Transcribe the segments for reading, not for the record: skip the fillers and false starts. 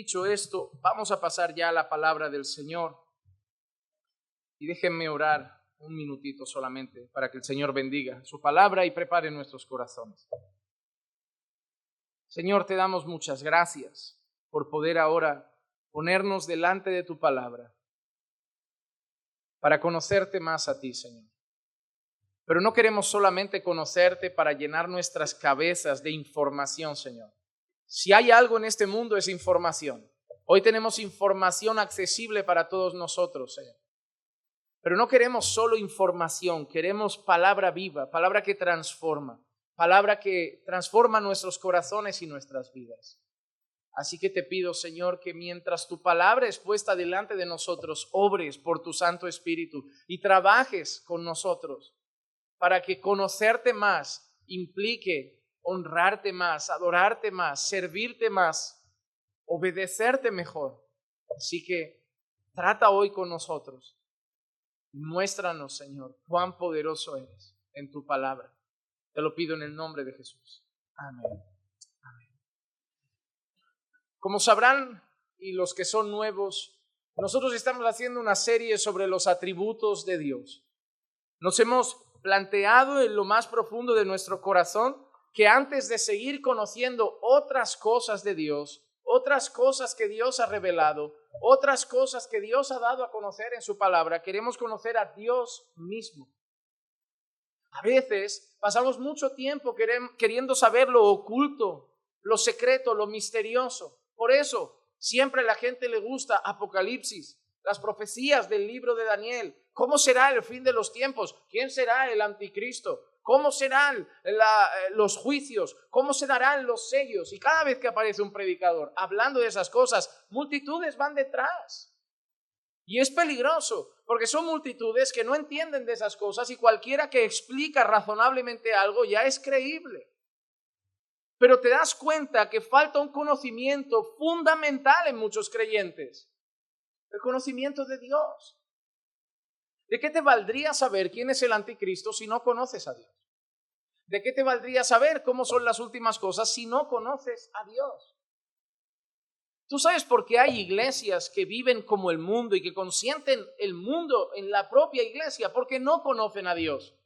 Dicho esto, vamos a pasar ya a la palabra del Señor. Y déjenme orar un minutito solamente para que el Señor bendiga su palabra y prepare nuestros corazones. Señor, te damos muchas gracias por poder ahora ponernos delante de tu palabra para conocerte más a ti, Señor. Pero no queremos solamente conocerte para llenar nuestras cabezas de información, Señor. Si hay algo en este mundo es información. Hoy tenemos información accesible para todos nosotros, Señor. Pero no queremos solo información, queremos palabra viva, palabra que transforma nuestros corazones y nuestras vidas. Así que te pido, Señor, que mientras tu palabra es puesta delante de nosotros, obres por tu Santo Espíritu y trabajes con nosotros para que conocerte más implique honrarte más, adorarte más, servirte más, obedecerte mejor. Así que trata hoy con nosotros. Muéstranos, Señor, cuán poderoso eres en tu palabra. Te lo pido en el nombre de Jesús. Amén. Amén. Como sabrán, y los que son nuevos, nosotros estamos haciendo una serie sobre los atributos de Dios. Nos hemos planteado en lo más profundo de nuestro corazón que antes de seguir conociendo otras cosas de Dios, otras cosas que Dios ha revelado, otras cosas que Dios ha dado a conocer en su palabra, queremos conocer a Dios mismo. A veces pasamos mucho tiempo queriendo saber lo oculto, lo secreto, lo misterioso. Por eso siempre a la gente le gusta Apocalipsis, las profecías del libro de Daniel. ¿Cómo será el fin de los tiempos? ¿Quién será el anticristo? ¿Cómo serán los juicios? ¿Cómo se darán los sellos? Y cada vez que aparece un predicador hablando de esas cosas, multitudes van detrás. Y es peligroso, porque son multitudes que no entienden de esas cosas y cualquiera que explica razonablemente algo ya es creíble. Pero te das cuenta que falta un conocimiento fundamental en muchos creyentes. El conocimiento de Dios. ¿De qué te valdría saber quién es el anticristo si no conoces a Dios? ¿De qué te valdría saber cómo son las últimas cosas si no conoces a Dios? ¿Tú sabes por qué hay iglesias que viven como el mundo y que consienten el mundo en la propia iglesia? Porque no conocen a Dios.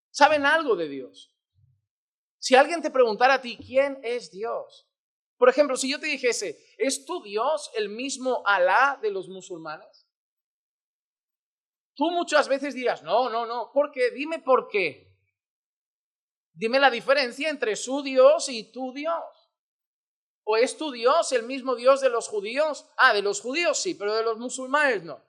Saben algo de Dios. Si alguien te preguntara a ti, ¿quién es Dios? Por ejemplo, si yo te dijese, ¿es tu Dios el mismo Alá de los musulmanes? Tú muchas veces dirás, no, ¿por qué? Dime por qué. Dime la diferencia entre su Dios y tu Dios. ¿O es tu Dios el mismo Dios de los judíos? De los judíos sí, pero de los musulmanes no.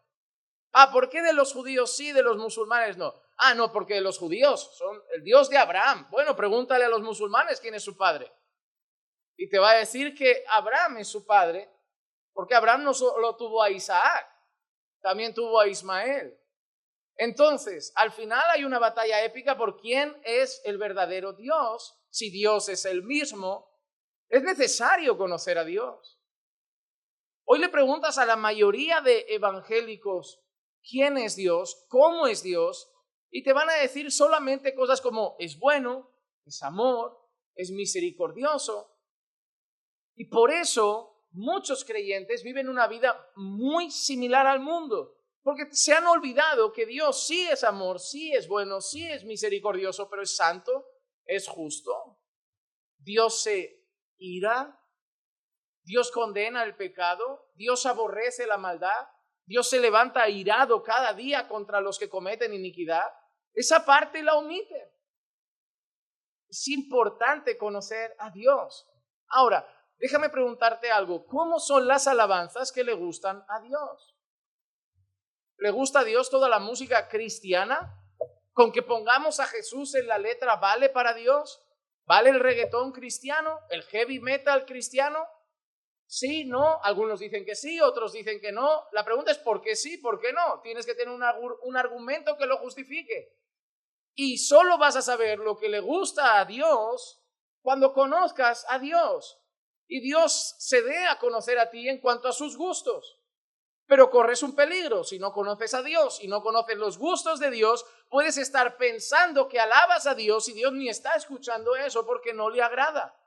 ¿Por qué de los judíos sí, de los musulmanes no? No, porque los judíos son el Dios de Abraham. Bueno, pregúntale a los musulmanes quién es su padre. Y te va a decir que Abraham es su padre, porque Abraham no solo tuvo a Isaac, también tuvo a Ismael. Entonces, al final hay una batalla épica por quién es el verdadero Dios. Si Dios es el mismo, es necesario conocer a Dios. Hoy le preguntas a la mayoría de evangélicos quién es Dios, cómo es Dios, y te van a decir solamente cosas como es bueno, es amor, es misericordioso. Y por eso muchos creyentes viven una vida muy similar al mundo. Porque se han olvidado que Dios sí es amor, sí es bueno, sí es misericordioso, pero es santo, es justo. Dios se ira, Dios condena el pecado, Dios aborrece la maldad, Dios se levanta airado cada día contra los que cometen iniquidad. Esa parte la omiten. Es importante conocer a Dios. Ahora, déjame preguntarte algo. ¿Cómo son las alabanzas que le gustan a Dios? ¿Le gusta a Dios toda la música cristiana? ¿Con que pongamos a Jesús en la letra vale para Dios? ¿Vale el reggaetón cristiano? ¿El heavy metal cristiano? ¿Sí? ¿No? Algunos dicen que sí, otros dicen que no. La pregunta es ¿por qué sí? ¿Por qué no? Tienes que tener un argumento que lo justifique. Y solo vas a saber lo que le gusta a Dios cuando conozcas a Dios. Y Dios se dé a conocer a ti en cuanto a sus gustos. Pero corres un peligro. Si no conoces a Dios y no conoces los gustos de Dios, puedes estar pensando que alabas a Dios y Dios ni está escuchando eso porque no le agrada.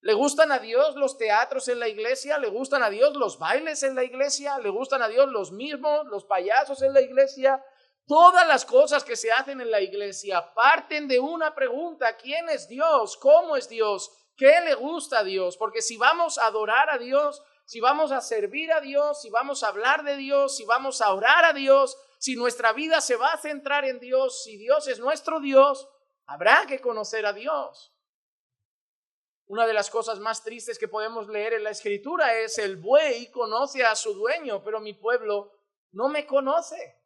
¿Le gustan a Dios los teatros en la iglesia? ¿Le gustan a Dios los bailes en la iglesia? ¿Le gustan a Dios los mismos, los payasos en la iglesia? Todas las cosas que se hacen en la iglesia parten de una pregunta: ¿quién es Dios? ¿Cómo es Dios? ¿Qué le gusta a Dios? Porque si vamos a adorar a Dios, si vamos a servir a Dios, si vamos a hablar de Dios, si vamos a orar a Dios, si nuestra vida se va a centrar en Dios, si Dios es nuestro Dios, habrá que conocer a Dios. Una de las cosas más tristes que podemos leer en la Escritura es: el buey conoce a su dueño, pero mi pueblo no me conoce.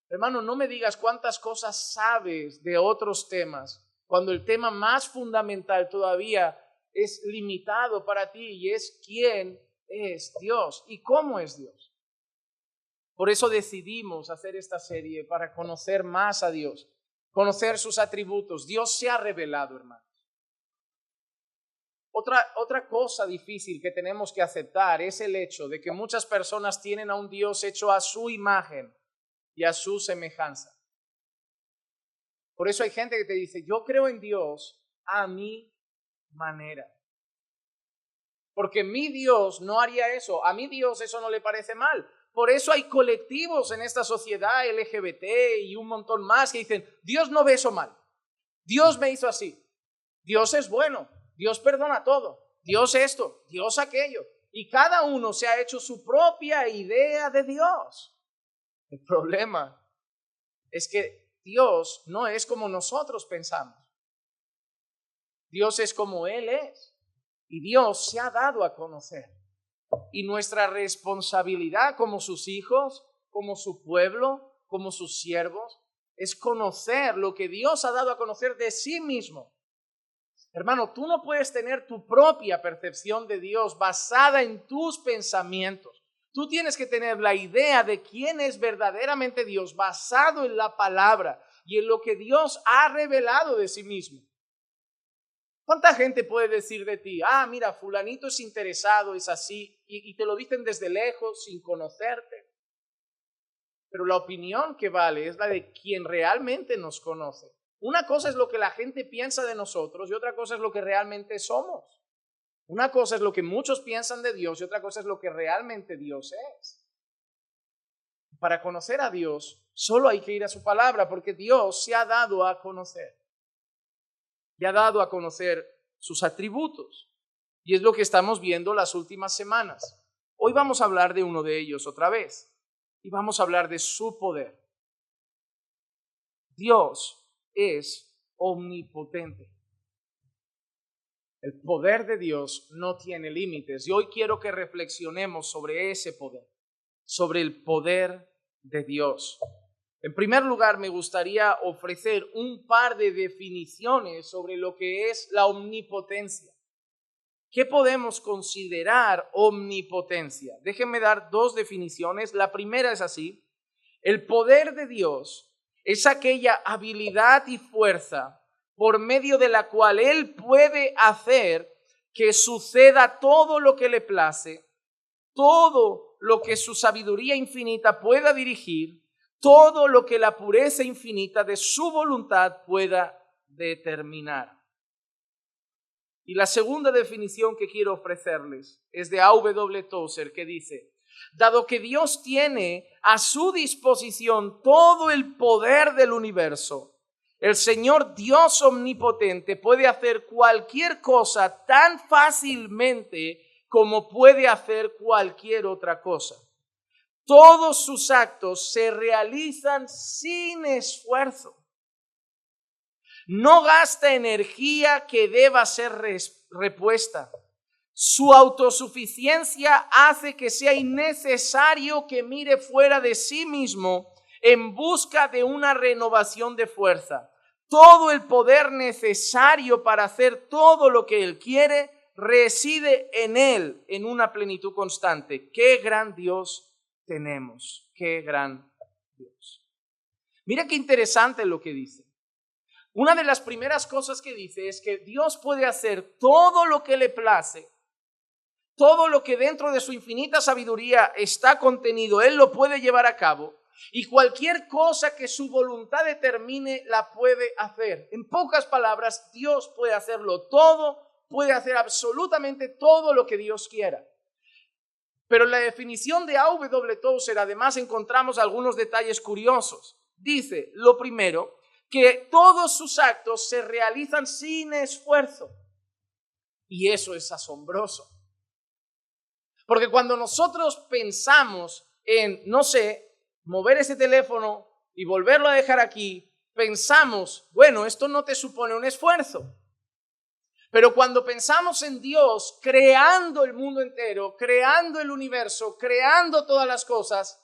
Hermano, no me digas cuántas cosas sabes de otros temas, cuando el tema más fundamental todavía es limitado para ti, y es quién es Dios y cómo es Dios. Por eso decidimos hacer esta serie, para conocer más a Dios, conocer sus atributos. Dios se ha revelado, hermanos. Otra cosa difícil que tenemos que aceptar es el hecho de que muchas personas tienen a un Dios hecho a su imagen y a su semejanza. Por eso hay gente que te dice: yo creo en Dios a mi manera. Porque mi Dios no haría eso. A mi Dios eso no le parece mal. Por eso hay colectivos en esta sociedad LGBT y un montón más que dicen: Dios no ve eso mal. Dios me hizo así. Dios es bueno. Dios perdona todo. Dios esto, Dios aquello. Y cada uno se ha hecho su propia idea de Dios. El problema es que Dios no es como nosotros pensamos. Dios es como Él es. Y Dios se ha dado a conocer. Y nuestra responsabilidad como sus hijos, como su pueblo, como sus siervos, es conocer lo que Dios ha dado a conocer de sí mismo. Hermano, tú no puedes tener tu propia percepción de Dios basada en tus pensamientos. Tú tienes que tener la idea de quién es verdaderamente Dios basado en la palabra y en lo que Dios ha revelado de sí mismo. ¿Cuánta gente puede decir de ti: mira, fulanito es interesado, es así, y te lo dicen desde lejos, sin conocerte? Pero la opinión que vale es la de quien realmente nos conoce. Una cosa es lo que la gente piensa de nosotros y otra cosa es lo que realmente somos. Una cosa es lo que muchos piensan de Dios y otra cosa es lo que realmente Dios es. Para conocer a Dios, solo hay que ir a su palabra, porque Dios se ha dado a conocer. Y ha dado a conocer sus atributos. Y es lo que estamos viendo las últimas semanas. Hoy vamos a hablar de uno de ellos otra vez. Y vamos a hablar de su poder. Dios es omnipotente. El poder de Dios no tiene límites. Y hoy quiero que reflexionemos sobre ese poder. Sobre el poder de Dios. En primer lugar, me gustaría ofrecer un par de definiciones sobre lo que es la omnipotencia. ¿Qué podemos considerar omnipotencia? Déjenme dar dos definiciones. La primera es así: el poder de Dios es aquella habilidad y fuerza por medio de la cual Él puede hacer que suceda todo lo que le place, todo lo que su sabiduría infinita pueda dirigir, todo lo que la pureza infinita de su voluntad pueda determinar. Y la segunda definición que quiero ofrecerles es de A.W. Tozer, que dice: dado que Dios tiene a su disposición todo el poder del universo, el Señor Dios omnipotente puede hacer cualquier cosa tan fácilmente como puede hacer cualquier otra cosa. Todos sus actos se realizan sin esfuerzo. No gasta energía que deba ser repuesta. Su autosuficiencia hace que sea innecesario que mire fuera de sí mismo en busca de una renovación de fuerza. Todo el poder necesario para hacer todo lo que Él quiere reside en Él en una plenitud constante. ¡Qué gran Dios tenemos! ¡Qué gran Dios! Mira qué interesante lo que dice. Una de las primeras cosas que dice es que Dios puede hacer todo lo que le place. Todo lo que dentro de su infinita sabiduría está contenido, Él lo puede llevar a cabo. y cualquier cosa que su voluntad determine la puede hacer. En pocas palabras, Dios puede hacerlo todo, puede hacer absolutamente todo lo que Dios quiera. Pero en la definición de A.W. Tozer además encontramos algunos detalles curiosos. Dice, lo primero, que todos sus actos se realizan sin esfuerzo. Y eso es asombroso. Porque cuando nosotros pensamos en, no sé, mover ese teléfono y volverlo a dejar aquí, pensamos, bueno, esto no te supone un esfuerzo. Pero cuando pensamos en Dios creando el mundo entero, creando el universo, creando todas las cosas,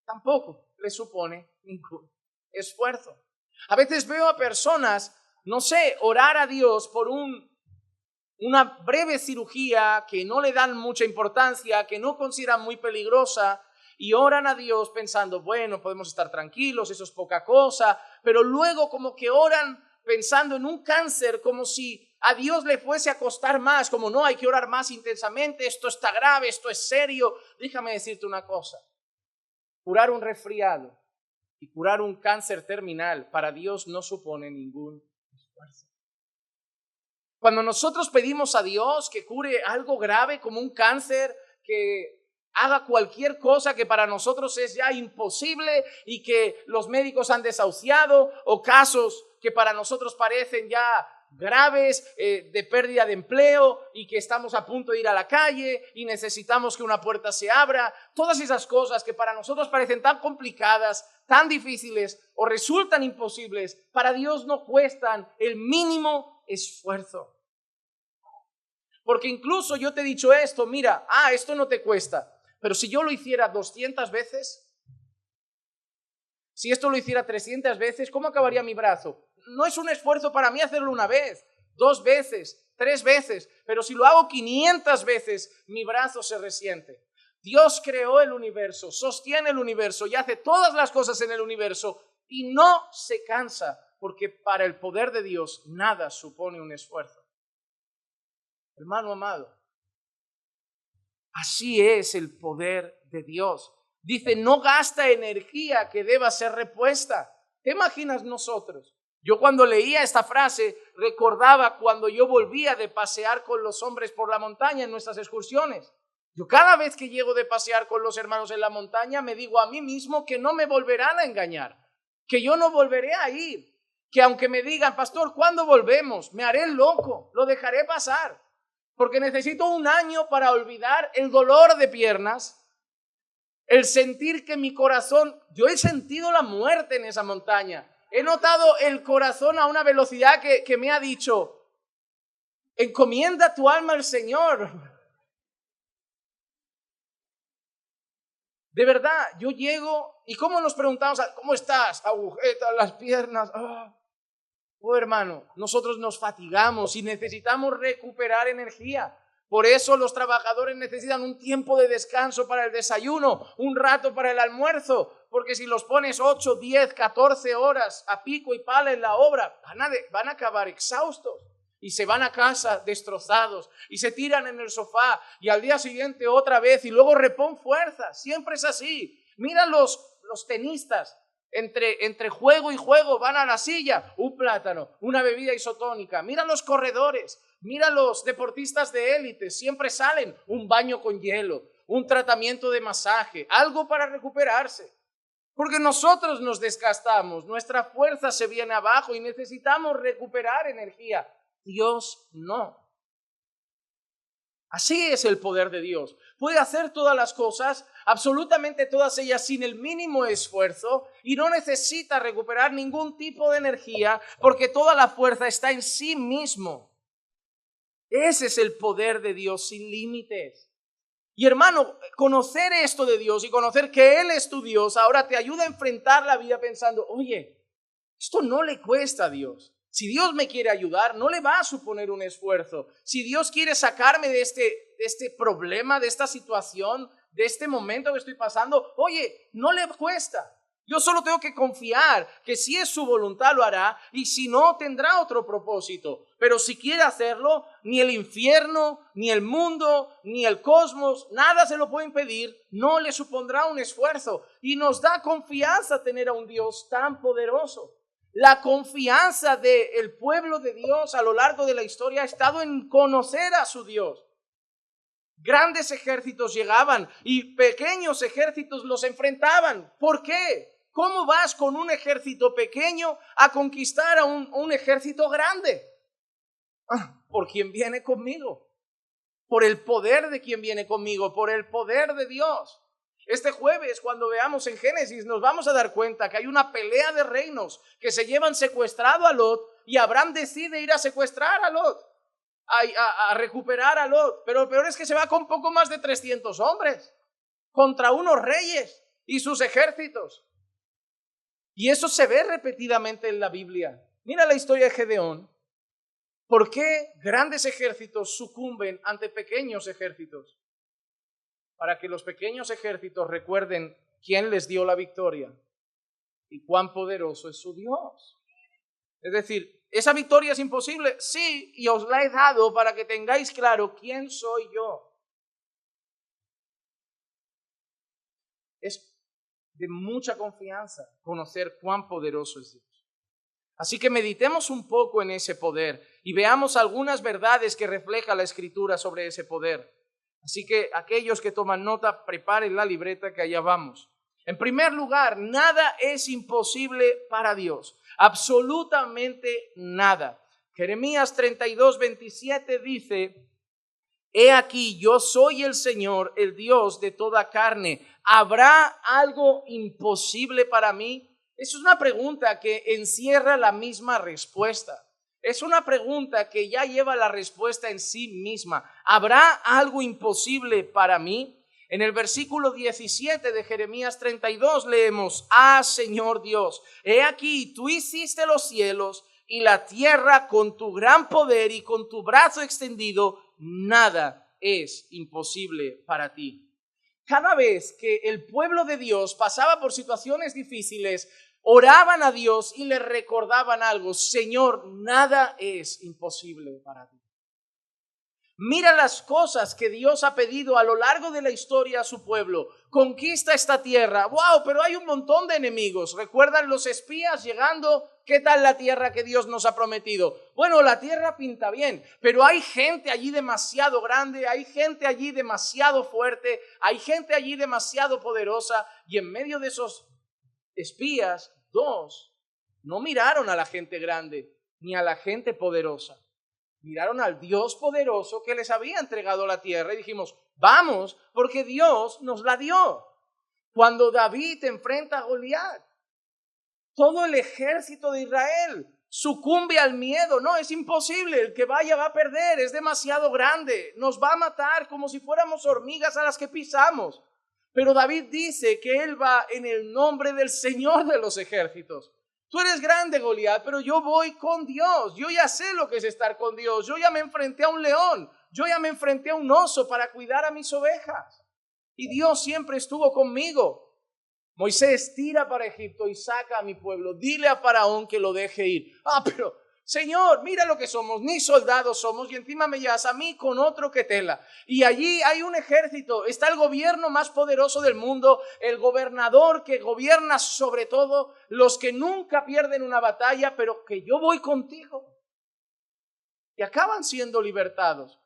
tampoco le supone ningún esfuerzo. A veces veo a personas, no sé, orar a Dios por una breve cirugía que no le dan mucha importancia, que no consideran muy peligrosa, y oran a Dios pensando, bueno, podemos estar tranquilos, eso es poca cosa, pero luego como que oran pensando en un cáncer como si a Dios le fuese a costar más, como no, hay que orar más intensamente, esto está grave, esto es serio. Déjame decirte una cosa, curar un resfriado y curar un cáncer terminal para Dios no supone ningún esfuerzo. Cuando nosotros pedimos a Dios que cure algo grave como un cáncer, que haga cualquier cosa que para nosotros es ya imposible y que los médicos han desahuciado, o casos que para nosotros parecen ya graves, de pérdida de empleo y que estamos a punto de ir a la calle y necesitamos que una puerta se abra, todas esas cosas que para nosotros parecen tan complicadas, tan difíciles o resultan imposibles, para Dios no cuestan el mínimo esfuerzo. Porque incluso yo te he dicho esto, mira, esto no te cuesta, pero si yo lo hiciera 200 veces, si esto lo hiciera 300 veces, ¿cómo acabaría mi brazo? No es un esfuerzo para mí hacerlo una vez, 2 veces, 3 veces, pero si lo hago 500 veces, mi brazo se resiente. Dios creó el universo, sostiene el universo y hace todas las cosas en el universo y no se cansa, porque para el poder de Dios nada supone un esfuerzo. Hermano amado, así es el poder de Dios. Dice, no gasta energía que deba ser repuesta. ¿Te imaginas nosotros? Yo cuando leía esta frase recordaba cuando yo volvía de pasear con los hombres por la montaña en nuestras excursiones. Yo cada vez que llego de pasear con los hermanos en la montaña me digo a mí mismo que no me volverán a engañar, que yo no volveré a ir, que aunque me digan, pastor, ¿cuándo volvemos? Me haré loco, lo dejaré pasar, porque necesito un año para olvidar el dolor de piernas, el sentir que mi corazón, yo he sentido la muerte en esa montaña. He notado el corazón a una velocidad que me ha dicho, encomienda tu alma al Señor. De verdad, yo llego y ¿cómo nos preguntamos? ¿Cómo estás? Agujetas, las piernas. Hermano, nosotros nos fatigamos y necesitamos recuperar energía. Por eso los trabajadores necesitan un tiempo de descanso para el desayuno, un rato para el almuerzo, porque si los pones 8, 10, 14 horas a pico y pala en la obra, van a acabar exhaustos y se van a casa destrozados y se tiran en el sofá y al día siguiente otra vez y luego repon fuerzas. Siempre es así. Mira los tenistas. Entre juego y juego van a la silla, un plátano, una bebida isotónica. Mira los corredores, mira los deportistas de élite, siempre salen un baño con hielo, un tratamiento de masaje, algo para recuperarse. Porque nosotros nos desgastamos, nuestra fuerza se viene abajo y necesitamos recuperar energía. Dios no. Así es el poder de Dios. Puede hacer todas las cosas, absolutamente todas ellas sin el mínimo esfuerzo y no necesita recuperar ningún tipo de energía porque toda la fuerza está en sí mismo. Ese es el poder de Dios sin límites. Y hermano, conocer esto de Dios y conocer que Él es tu Dios ahora te ayuda a enfrentar la vida pensando, oye, esto no le cuesta a Dios. Si Dios me quiere ayudar, no le va a suponer un esfuerzo. Si Dios quiere sacarme de este problema, de esta situación, de este momento que estoy pasando, oye, no le cuesta. Yo solo tengo que confiar que si es su voluntad lo hará y si no tendrá otro propósito. Pero si quiere hacerlo, ni el infierno, ni el mundo, ni el cosmos, nada se lo puede impedir, no le supondrá un esfuerzo. Y nos da confianza tener a un Dios tan poderoso. La confianza del pueblo de Dios a lo largo de la historia ha estado en conocer a su Dios. Grandes ejércitos llegaban y pequeños ejércitos los enfrentaban. ¿Por qué? ¿Cómo vas con un ejército pequeño a conquistar a un ejército grande? Por quien viene conmigo, por el poder de quien viene conmigo, por el poder de Dios. Este jueves, cuando veamos en Génesis, nos vamos a dar cuenta que hay una pelea de reinos que se llevan secuestrado a Lot y Abraham decide ir a secuestrar a Lot, a recuperar a Lot. Pero lo peor es que se va con poco más de 300 hombres contra unos reyes y sus ejércitos. Y eso se ve repetidamente en la Biblia. Mira la historia de Gedeón. ¿Por qué grandes ejércitos sucumben ante pequeños ejércitos? Para que los pequeños ejércitos recuerden quién les dio la victoria y cuán poderoso es su Dios. Es decir, ¿esa victoria es imposible? Sí, y os la he dado para que tengáis claro quién soy yo. Es de mucha confianza conocer cuán poderoso es Dios. Así que meditemos un poco en ese poder y veamos algunas verdades que refleja la Escritura sobre ese poder. Así que aquellos que toman nota, preparen la libreta que allá vamos. En primer lugar, nada es imposible para Dios, absolutamente nada. Jeremías 32:27 dice: He aquí, yo soy el Señor, el Dios de toda carne. ¿Habrá algo imposible para mí? Es una pregunta que encierra la misma respuesta. Es una pregunta que ya lleva la respuesta en sí misma. ¿Habrá algo imposible para mí? En el versículo 17 de Jeremías 32 leemos: Señor Dios, he aquí, tú hiciste los cielos y la tierra con tu gran poder y con tu brazo extendido. Nada es imposible para ti. Cada vez que el pueblo de Dios pasaba por situaciones difíciles, oraban a Dios y le recordaban algo: Señor, nada es imposible para ti. Mira las cosas que Dios ha pedido a lo largo de la historia a su pueblo. Conquista esta tierra. ¡Wow! Pero hay un montón de enemigos. ¿Recuerdan los espías llegando? ¿Qué tal la tierra que Dios nos ha prometido? Bueno, la tierra pinta bien, pero hay gente allí demasiado grande, hay gente allí demasiado fuerte, hay gente allí demasiado poderosa. Y en medio de esos espías, dos no miraron a la gente grande ni a la gente poderosa. Miraron al Dios poderoso que les había entregado la tierra y dijimos: vamos, porque Dios nos la dio. Cuando David enfrenta a Goliat, todo el ejército de Israel sucumbe al miedo. No, es imposible, el que vaya va a perder, es demasiado grande, nos va a matar como si fuéramos hormigas a las que pisamos. Pero David dice que él va en el nombre del Señor de los ejércitos. Tú eres grande, Goliat, pero yo voy con Dios. Yo ya sé lo que es estar con Dios. Yo ya me enfrenté a un león. Yo ya me enfrenté a un oso para cuidar a mis ovejas. Y Dios siempre estuvo conmigo. Moisés, tira para Egipto y saca a mi pueblo. Dile a Faraón que lo deje ir. Pero Señor, mira lo que somos, ni soldados somos y encima me llevas a mí con otro que tela. Y allí hay un ejército, está el gobierno más poderoso del mundo, el gobernador que gobierna sobre todo, los que nunca pierden una batalla, pero que yo voy contigo. Y acaban siendo libertados.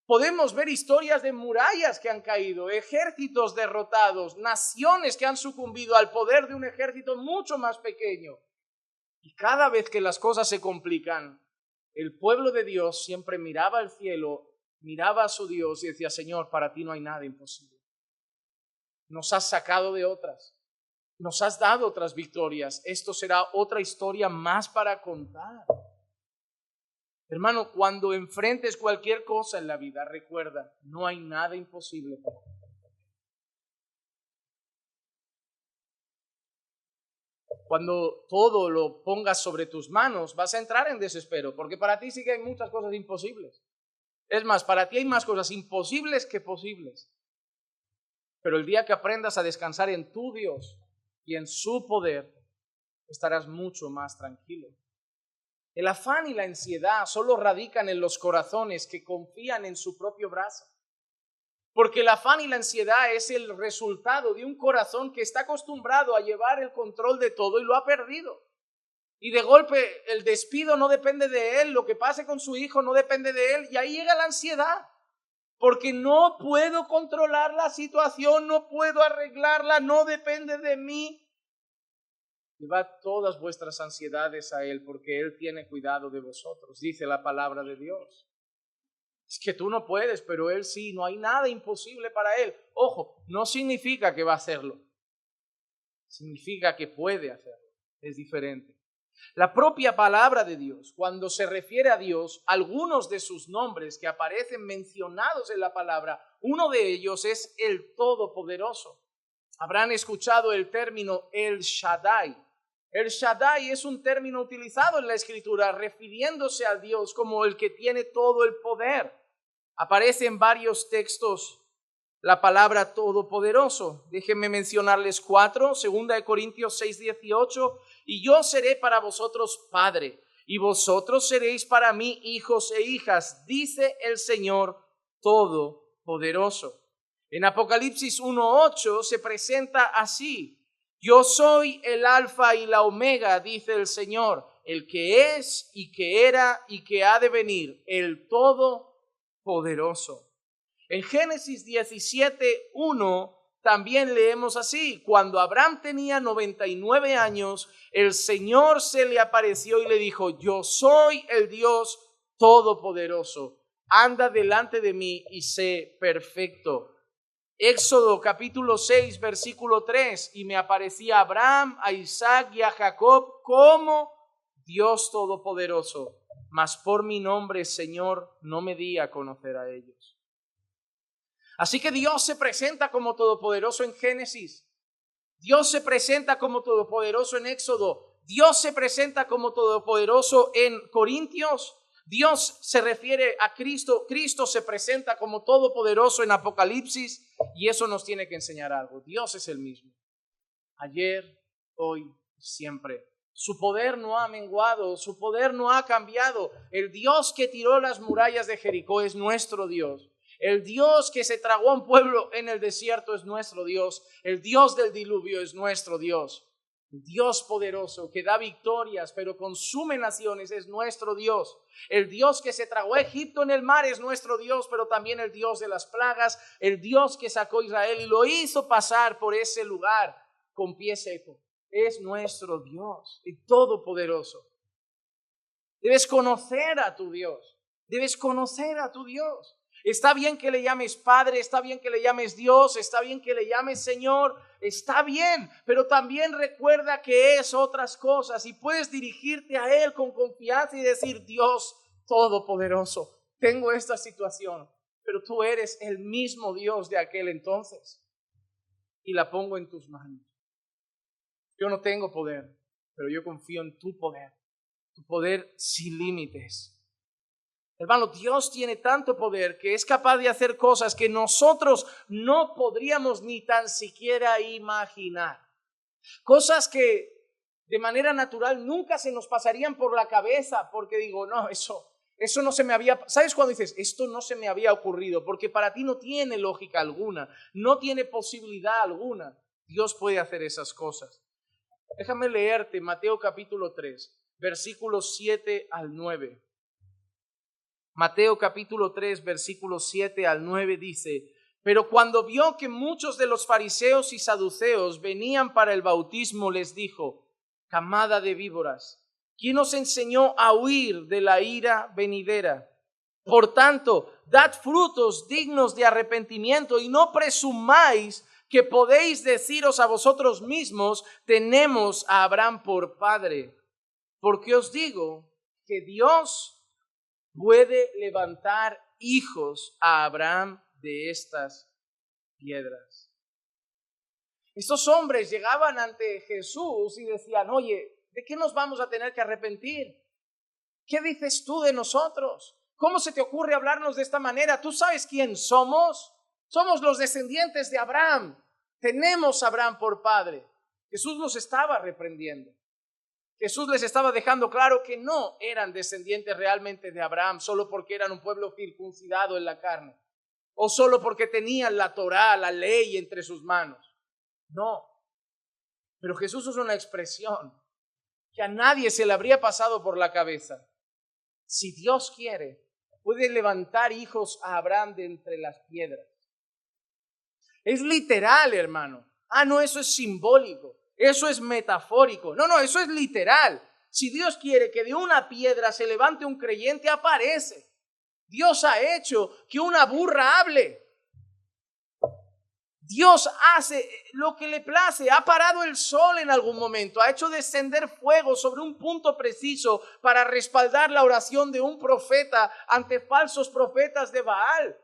Podemos ver historias de murallas que han caído, ejércitos derrotados, naciones que han sucumbido al poder de un ejército mucho más pequeño. Y cada vez que las cosas se complican, el pueblo de Dios siempre miraba al cielo, miraba a su Dios y decía: Señor, para ti no hay nada imposible. Nos has sacado de otras, nos has dado otras victorias. Esto será otra historia más para contar. Hermano, cuando enfrentes cualquier cosa en la vida, recuerda, no hay nada imposible para ti. Cuando todo lo pongas sobre tus manos, vas a entrar en desespero, porque para ti sí que hay muchas cosas imposibles. Es más, para ti hay más cosas imposibles que posibles. Pero el día que aprendas a descansar en tu Dios, y en su poder estarás mucho más tranquilo. El afán y la ansiedad solo radican en los corazones que confían en su propio brazo. Porque el afán y la ansiedad es el resultado de un corazón que está acostumbrado a llevar el control de todo y lo ha perdido. Y de golpe el despido no depende de él, lo que pase con su hijo no depende de él, y ahí llega la ansiedad. Porque no puedo controlar la situación, no puedo arreglarla, no depende de mí. Llevad todas vuestras ansiedades a Él, porque Él tiene cuidado de vosotros, dice la palabra de Dios. Es que tú no puedes, pero Él sí, no hay nada imposible para Él. Ojo, no significa que va a hacerlo. Significa que puede hacerlo. Es diferente. La propia palabra de Dios, cuando se refiere a Dios, algunos de sus nombres que aparecen mencionados en la palabra, uno de ellos es el Todopoderoso. Habrán escuchado el término El Shaddai. El Shaddai es un término utilizado en la Escritura refiriéndose a Dios como el que tiene todo el poder. Aparece en varios textos la palabra todopoderoso. Déjenme mencionarles 4, 2 Corintios 6:18, y yo seré para vosotros padre, y vosotros seréis para mí hijos e hijas, dice el Señor todopoderoso. En Apocalipsis 1:8 se presenta así: yo soy el alfa y la omega, dice el Señor, el que es y que era y que ha de venir, el todopoderoso. En Génesis 17:1 también leemos así: cuando Abraham tenía 99 años, el Señor se le apareció y le dijo: yo soy el Dios todopoderoso, anda delante de mí y sé perfecto. Éxodo capítulo 6 versículo 3, y me aparecía a Abraham, a Isaac y a Jacob como Dios todopoderoso, mas por mi nombre, Señor, no me di a conocer a ellos. Así que Dios se presenta como todopoderoso en Génesis. Dios se presenta como todopoderoso en Éxodo. Dios se presenta como todopoderoso en Corintios. Dios se refiere a Cristo. Cristo se presenta como todopoderoso en Apocalipsis. Y eso nos tiene que enseñar algo. Dios es el mismo. Ayer, hoy, siempre. Su poder no ha menguado. Su poder no ha cambiado. El Dios que tiró las murallas de Jericó es nuestro Dios. El Dios que se tragó a un pueblo en el desierto es nuestro Dios. El Dios del diluvio es nuestro Dios. El Dios poderoso que da victorias pero consume naciones es nuestro Dios. El Dios que se tragó a Egipto en el mar es nuestro Dios, pero también el Dios de las plagas. El Dios que sacó a Israel y lo hizo pasar por ese lugar con pie seco. Es nuestro Dios, el todopoderoso. Debes conocer a tu Dios. Debes conocer a tu Dios. Está bien que le llames Padre, está bien que le llames Dios, está bien que le llames Señor, está bien, pero también recuerda que es otras cosas y puedes dirigirte a Él con confianza y decir: Dios Todopoderoso, tengo esta situación, pero tú eres el mismo Dios de aquel entonces y la pongo en tus manos. Yo no tengo poder, pero yo confío en tu poder sin límites. Hermano, Dios tiene tanto poder que es capaz de hacer cosas que nosotros no podríamos ni tan siquiera imaginar. Cosas que de manera natural nunca se nos pasarían por la cabeza, porque digo, no, eso no se me había... ¿Sabes cuando dices, esto no se me había ocurrido? Porque para ti no tiene lógica alguna, no tiene posibilidad alguna. Dios puede hacer esas cosas. Déjame leerte Mateo capítulo 3, versículos 7 al 9. Mateo capítulo 3, versículos 7 al 9 dice: pero cuando vio que muchos de los fariseos y saduceos venían para el bautismo, les dijo: camada de víboras, ¿quién os enseñó a huir de la ira venidera? Por tanto, dad frutos dignos de arrepentimiento y no presumáis que podéis deciros a vosotros mismos: tenemos a Abraham por padre. Porque os digo que Dios puede levantar hijos a Abraham de estas piedras. Estos hombres llegaban ante Jesús y decían: oye, ¿de qué nos vamos a tener que arrepentir? ¿Qué dices tú de nosotros? ¿Cómo se te ocurre hablarnos de esta manera? ¿Tú sabes quién somos? Somos los descendientes de Abraham. Tenemos a Abraham por padre. Jesús los estaba reprendiendo. Jesús les estaba dejando claro que no eran descendientes realmente de Abraham solo porque eran un pueblo circuncidado en la carne o solo porque tenían la Torá, la ley entre sus manos. No. Pero Jesús usa una expresión que a nadie se le habría pasado por la cabeza. Si Dios quiere, puede levantar hijos a Abraham de entre las piedras. Es literal, hermano. No, eso es simbólico. Eso es metafórico. No, eso es literal. Si Dios quiere que de una piedra se levante un creyente, aparece. Dios ha hecho que una burra hable. Dios hace lo que le place. Ha parado el sol en algún momento. Ha hecho descender fuego sobre un punto preciso para respaldar la oración de un profeta ante falsos profetas de Baal.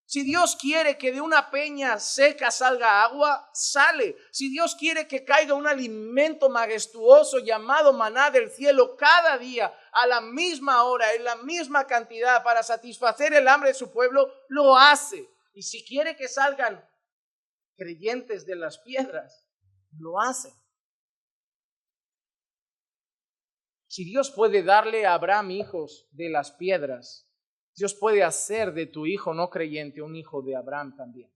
Si Dios quiere que de una peña seca salga agua, sale. Si Dios quiere que caiga un alimento majestuoso llamado maná del cielo cada día, a la misma hora, en la misma cantidad, para satisfacer el hambre de su pueblo, lo hace. Y si quiere que salgan creyentes de las piedras, lo hace. Si Dios puede darle a Abraham hijos de las piedras, Dios puede hacer de tu hijo no creyente un hijo de Abraham también.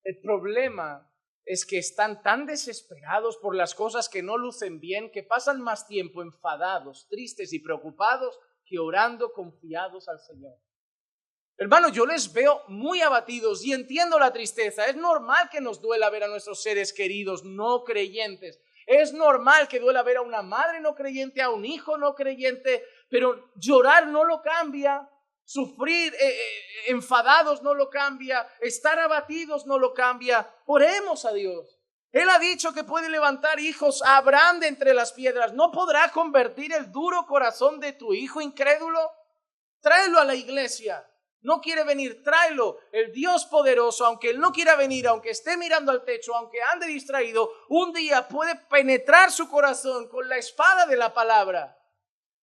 El problema es que están tan desesperados por las cosas que no lucen bien que pasan más tiempo enfadados, tristes y preocupados que orando confiados al Señor. Hermano, yo les veo muy abatidos y entiendo la tristeza. Es normal que nos duela ver a nuestros seres queridos no creyentes. Es normal que duela ver a una madre no creyente, a un hijo no creyente, pero llorar no lo cambia, sufrir enfadados no lo cambia, estar abatidos no lo cambia. Oremos a Dios. Él ha dicho que puede levantar hijos a Abraham de entre las piedras. ¿No podrá convertir el duro corazón de tu hijo incrédulo? Tráelo a la iglesia. No quiere venir, tráelo. El Dios poderoso, aunque él no quiera venir, aunque esté mirando al techo, aunque ande distraído, un día puede penetrar su corazón con la espada de la palabra.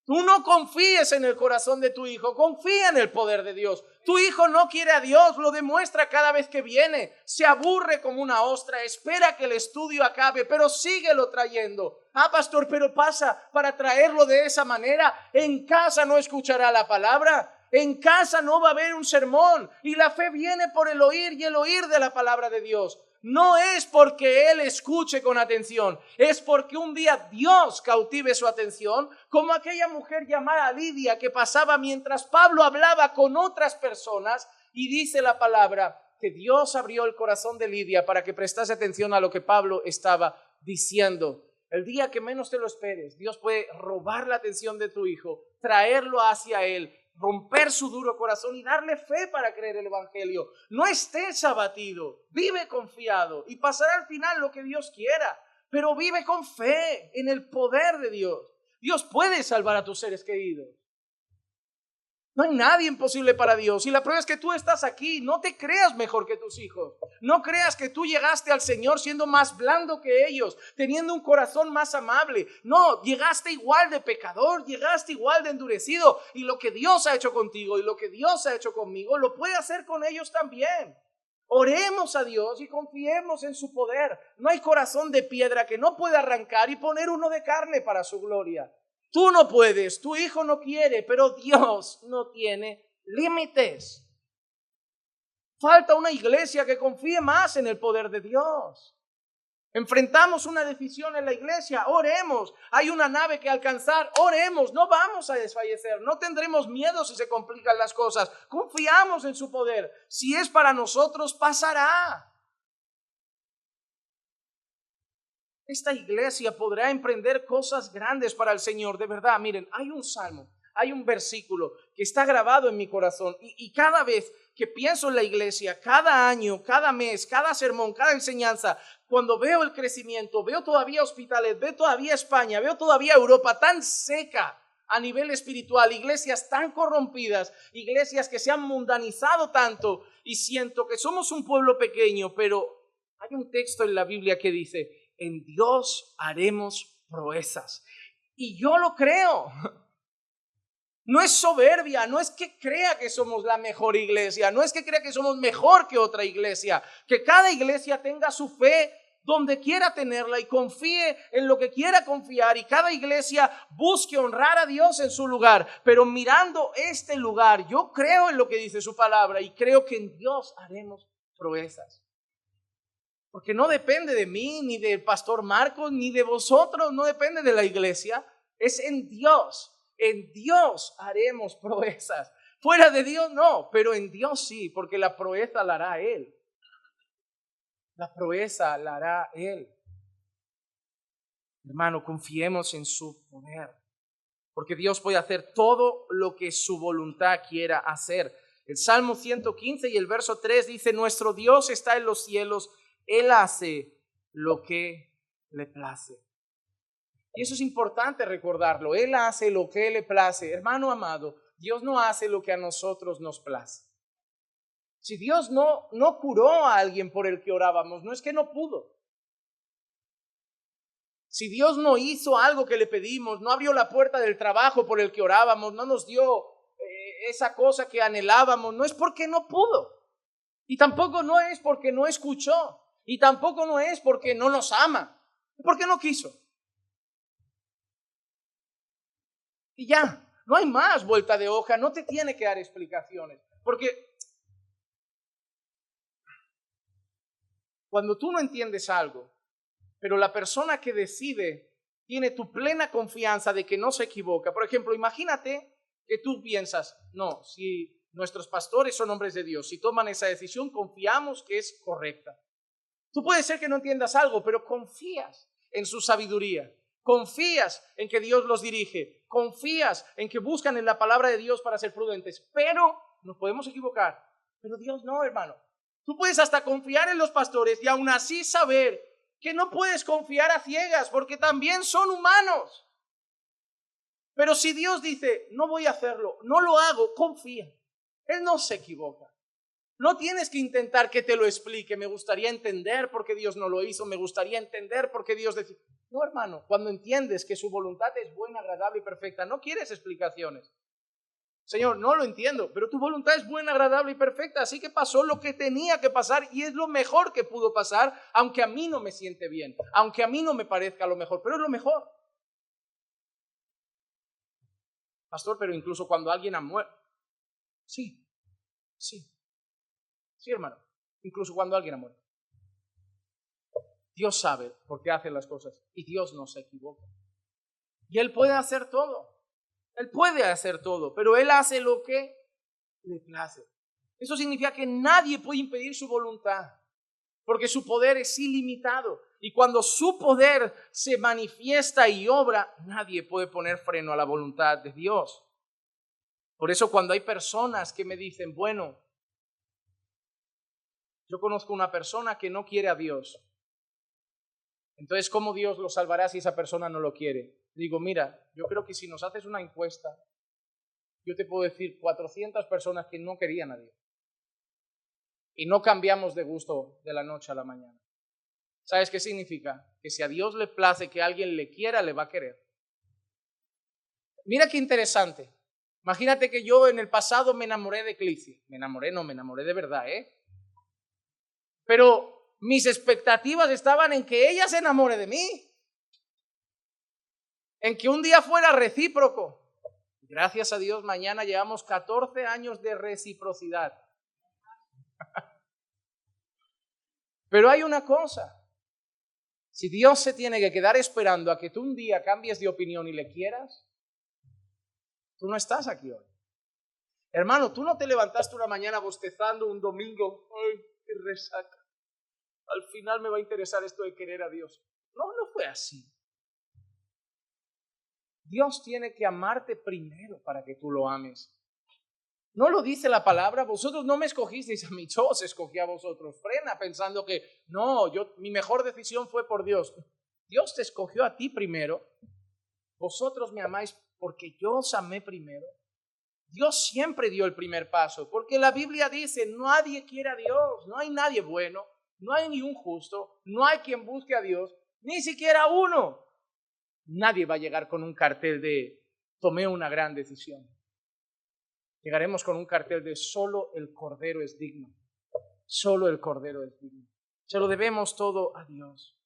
Tú no confíes en el corazón de tu hijo, confía en el poder de Dios. Tu hijo no quiere a Dios, lo demuestra cada vez que viene. Se aburre como una ostra, espera que el estudio acabe, pero síguelo trayendo. Pastor, pero pasa para traerlo de esa manera. En casa no escuchará la palabra. En casa no va a haber un sermón y la fe viene por el oír y el oír de la palabra de Dios. No es porque él escuche con atención, es porque un día Dios cautive su atención, como aquella mujer llamada Lidia que pasaba mientras Pablo hablaba con otras personas, y dice la palabra que Dios abrió el corazón de Lidia para que prestase atención a lo que Pablo estaba diciendo. El día que menos te lo esperes, Dios puede robar la atención de tu hijo, traerlo hacia él, romper su duro corazón y darle fe para creer el evangelio. No estés abatido, vive confiado y pasará al final lo que Dios quiera, pero vive con fe en el poder de Dios. Dios puede salvar a tus seres queridos. No hay nadie imposible para Dios. Y la prueba es que tú estás aquí. No te creas mejor que tus hijos. No creas que tú llegaste al Señor siendo más blando que ellos, teniendo un corazón más amable. No, llegaste igual de pecador, llegaste igual de endurecido. Y lo que Dios ha hecho contigo y lo que Dios ha hecho conmigo, lo puede hacer con ellos también. Oremos a Dios y confiemos en su poder. No hay corazón de piedra que no pueda arrancar y poner uno de carne para su gloria. Tú no puedes, tu hijo no quiere, pero Dios no tiene límites. Falta una iglesia que confíe más en el poder de Dios. Enfrentamos una decisión en la iglesia, oremos. Hay una nave que alcanzar, oremos. No vamos a desfallecer, no tendremos miedo si se complican las cosas. Confiamos en su poder. Si es para nosotros, pasará. Esta iglesia podrá emprender cosas grandes para el Señor, de verdad. Miren, hay un salmo, hay un versículo que está grabado en mi corazón y cada vez que pienso en la iglesia, cada año, cada mes, cada sermón, cada enseñanza, cuando veo el crecimiento, veo todavía Hospitalet, veo todavía España, veo todavía Europa tan seca a nivel espiritual, iglesias tan corrompidas, iglesias que se han mundanizado tanto, y siento que somos un pueblo pequeño, pero hay un texto en la Biblia que dice: en Dios haremos proezas. Y yo lo creo. No es soberbia, no es que crea que somos la mejor iglesia, no es que crea que somos mejor que otra iglesia. Que cada iglesia tenga su fe donde quiera tenerla y confíe en lo que quiera confiar, y cada iglesia busque honrar a Dios en su lugar, pero mirando este lugar, yo creo en lo que dice su palabra y creo que en Dios haremos proezas. Porque no depende de mí, ni del pastor Marcos, ni de vosotros, no depende de la iglesia, es en Dios. En Dios haremos proezas. Fuera de Dios no, pero en Dios sí, porque la proeza la hará Él. La proeza la hará Él. Hermano, confiemos en su poder, porque Dios puede hacer todo lo que su voluntad quiera hacer. El Salmo 115 y el verso 3 dice: nuestro Dios está en los cielos, Él hace lo que le place. Y eso es importante recordarlo. Él hace lo que le place. Hermano amado, Dios no hace lo que a nosotros nos place. Si Dios no curó a alguien por el que orábamos, no es que no pudo. Si Dios no hizo algo que le pedimos, no abrió la puerta del trabajo por el que orábamos, no nos dio esa cosa que anhelábamos, no es porque no pudo. Y tampoco no es porque no escuchó. Y tampoco no es porque no nos ama. Es porque no quiso. Y ya, no hay más vuelta de hoja, no te tiene que dar explicaciones. Porque cuando tú no entiendes algo, pero la persona que decide tiene tu plena confianza de que no se equivoca. Por ejemplo, imagínate que tú piensas, no, si nuestros pastores son hombres de Dios, si toman esa decisión, confiamos que es correcta. Tú puedes ser que no entiendas algo, pero confías en su sabiduría. Confías en que Dios los dirige, confías en que buscan en la palabra de Dios para ser prudentes, pero nos podemos equivocar. Pero Dios no, hermano. Tú puedes hasta confiar en los pastores y aún así saber que no puedes confiar a ciegas porque también son humanos. Pero si Dios dice, no voy a hacerlo, no lo hago, confía. Él no se equivoca. No tienes que intentar que te lo explique. Me gustaría entender por qué Dios no lo hizo. Me gustaría entender por qué Dios decide. No, hermano, cuando entiendes que su voluntad es buena, agradable y perfecta, no quieres explicaciones. Señor, no lo entiendo, pero tu voluntad es buena, agradable y perfecta. Así que pasó lo que tenía que pasar y es lo mejor que pudo pasar, aunque a mí no me siente bien, aunque a mí no me parezca lo mejor, pero es lo mejor. Pastor, pero incluso cuando alguien ha muerto. Sí, hermano, incluso cuando alguien ha muerto. Dios sabe por qué hace las cosas y Dios no se equivoca. Y Él puede hacer todo. Él puede hacer todo, pero Él hace lo que le place. Eso significa que nadie puede impedir su voluntad, porque su poder es ilimitado. Y cuando su poder se manifiesta y obra, nadie puede poner freno a la voluntad de Dios. Por eso cuando hay personas que me dicen, bueno, yo conozco una persona que no quiere a Dios, entonces, ¿cómo Dios lo salvará si esa persona no lo quiere? Digo, mira, yo creo que si nos haces una encuesta, yo te puedo decir 400 personas que no querían a Dios. Y no cambiamos de gusto de la noche a la mañana. ¿Sabes qué significa? Que si a Dios le place que alguien le quiera, le va a querer. Mira qué interesante. Imagínate que yo en el pasado me enamoré de Clicia. Me enamoré de verdad, Pero mis expectativas estaban en que ella se enamore de mí, en que un día fuera recíproco. Gracias a Dios, mañana llevamos 14 años de reciprocidad. Pero hay una cosa, si Dios se tiene que quedar esperando a que tú un día cambies de opinión y le quieras, tú no estás aquí hoy. Hermano, tú no te levantaste una mañana bostezando un domingo, ¡ay, qué resaca! Al final me va a interesar esto de querer a Dios. No fue así. Dios tiene que amarte primero para que tú lo ames. ¿No lo dice la palabra? Vosotros no me escogisteis a mí, yo os escogí a vosotros. Frena pensando que no, mi mejor decisión fue por Dios. Dios te escogió a ti primero. Vosotros me amáis porque yo os amé primero. Dios siempre dio el primer paso, porque la Biblia dice, nadie quiere a Dios, no hay nadie bueno, no hay ni un justo, no hay quien busque a Dios, ni siquiera uno. Nadie va a llegar con un cartel de tomé una gran decisión. Llegaremos con un cartel de solo el Cordero es digno. Solo el Cordero es digno. Se lo debemos todo a Dios.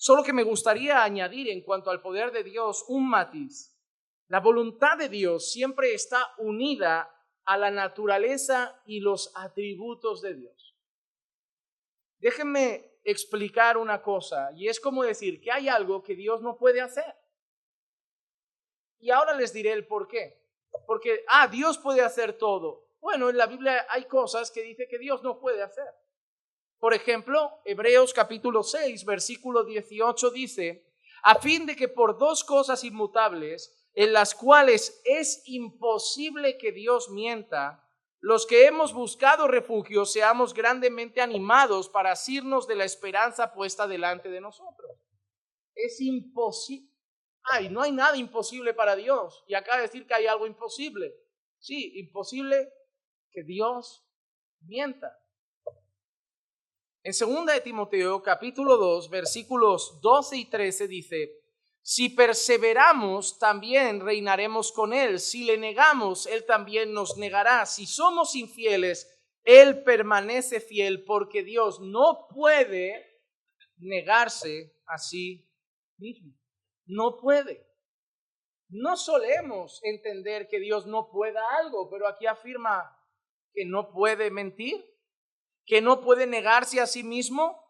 Solo que me gustaría añadir en cuanto al poder de Dios un matiz. La voluntad de Dios siempre está unida a la naturaleza y los atributos de Dios. Déjenme explicar una cosa, y es como decir que hay algo que Dios no puede hacer. Y ahora les diré el por qué. Porque, Dios puede hacer todo. Bueno, en la Biblia hay cosas que dice que Dios no puede hacer. Por ejemplo, Hebreos capítulo 6, versículo 18 dice, a fin de que por dos cosas inmutables, en las cuales es imposible que Dios mienta, los que hemos buscado refugio seamos grandemente animados para asirnos de la esperanza puesta delante de nosotros. Es imposible. No hay nada imposible para Dios. Y acaba de decir que hay algo imposible. Sí, imposible que Dios mienta. En 2 de Timoteo, capítulo 2, versículos 12 y 13 dice, si perseveramos, también reinaremos con Él. Si le negamos, Él también nos negará. Si somos infieles, Él permanece fiel, porque Dios no puede negarse a sí mismo. No puede. No solemos entender que Dios no pueda algo, pero aquí afirma que no puede mentir, que no puede negarse a sí mismo.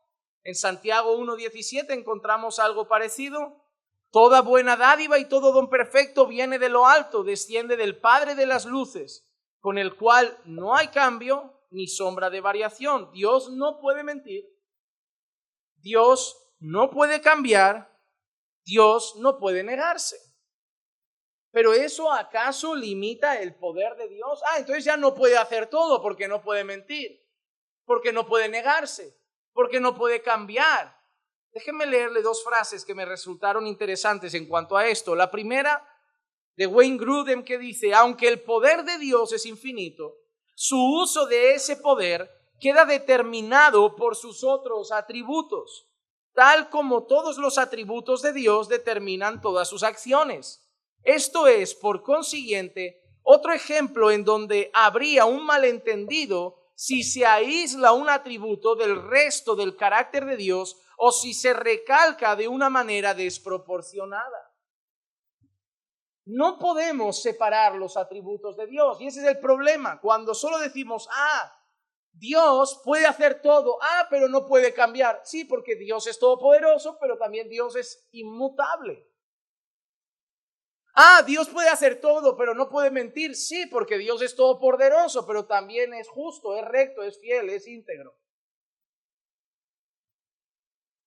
En Santiago 1:17 encontramos algo parecido. Toda buena dádiva y todo don perfecto viene de lo alto, desciende del Padre de las luces, con el cual no hay cambio ni sombra de variación. Dios no puede mentir, Dios no puede cambiar, Dios no puede negarse. ¿Pero eso acaso limita el poder de Dios? Entonces ya no puede hacer todo porque no puede mentir, porque no puede negarse, porque no puede cambiar. Déjenme leerle dos frases que me resultaron interesantes en cuanto a esto. La primera, de Wayne Grudem, que dice, aunque el poder de Dios es infinito, su uso de ese poder queda determinado por sus otros atributos, tal como todos los atributos de Dios determinan todas sus acciones. Esto es, por consiguiente, otro ejemplo en donde habría un malentendido si se aísla un atributo del resto del carácter de Dios o si se recalca de una manera desproporcionada. No podemos separar los atributos de Dios, y ese es el problema. Cuando solo decimos, Dios puede hacer todo, pero no puede cambiar. Sí, porque Dios es todopoderoso, pero también Dios es inmutable. Dios puede hacer todo, pero no puede mentir. Sí, porque Dios es todopoderoso, pero también es justo, es recto, es fiel, es íntegro.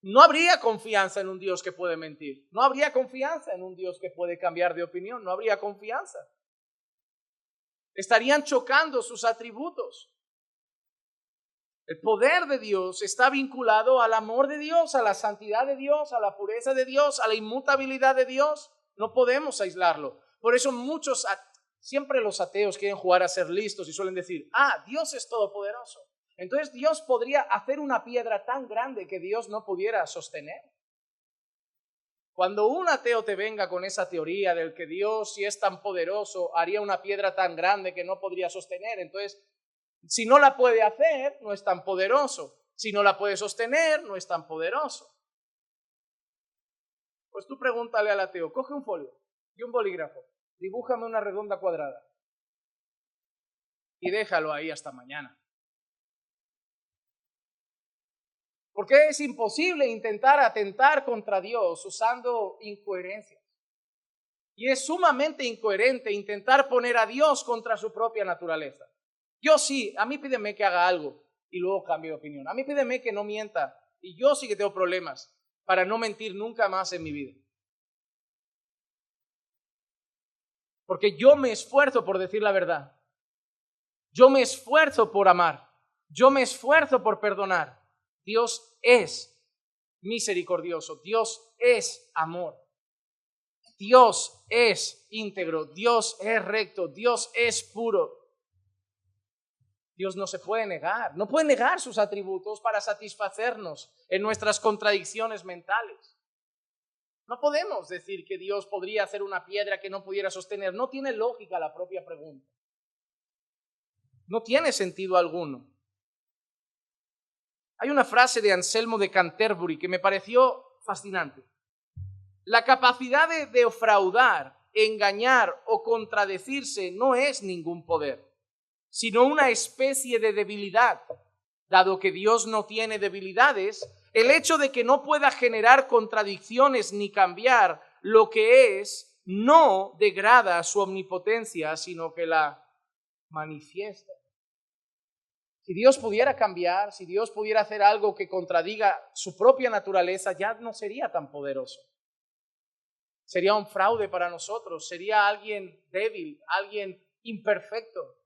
No habría confianza en un Dios que puede mentir. No habría confianza en un Dios que puede cambiar de opinión. No habría confianza. Estarían chocando sus atributos. El poder de Dios está vinculado al amor de Dios, a la santidad de Dios, a la pureza de Dios, a la inmutabilidad de Dios. No podemos aislarlo. Por eso siempre los ateos quieren jugar a ser listos y suelen decir, Dios es todopoderoso. Entonces Dios podría hacer una piedra tan grande que Dios no pudiera sostener. Cuando un ateo te venga con esa teoría del que Dios, si es tan poderoso, haría una piedra tan grande que no podría sostener, entonces, si no la puede hacer, no es tan poderoso. Si no la puede sostener, no es tan poderoso. Pues tú pregúntale al ateo, coge un folio y un bolígrafo, dibújame una redonda cuadrada y déjalo ahí hasta mañana. Porque es imposible intentar atentar contra Dios usando incoherencias. Y es sumamente incoherente intentar poner a Dios contra su propia naturaleza. Yo sí, a mí pídeme que haga algo y luego cambio de opinión. A mí pídeme que no mienta y yo sí que tengo problemas para no mentir nunca más en mi vida. Porque yo me esfuerzo por decir la verdad. Yo me esfuerzo por amar. Yo me esfuerzo por perdonar. Dios es misericordioso. Dios es amor. Dios es íntegro. Dios es recto. Dios es puro. Dios no se puede negar. No puede negar sus atributos para satisfacernos en nuestras contradicciones mentales. No podemos decir que Dios podría hacer una piedra que no pudiera sostener. No tiene lógica la propia pregunta. No tiene sentido alguno. Hay una frase de Anselmo de Canterbury que me pareció fascinante. La capacidad de defraudar, engañar o contradecirse no es ningún poder, sino una especie de debilidad. Dado que Dios no tiene debilidades, el hecho de que no pueda generar contradicciones ni cambiar lo que es, no degrada su omnipotencia, sino que la manifiesta. Si Dios pudiera cambiar, si Dios pudiera hacer algo que contradiga su propia naturaleza, ya no sería tan poderoso. Sería un fraude para nosotros, sería alguien débil, alguien imperfecto.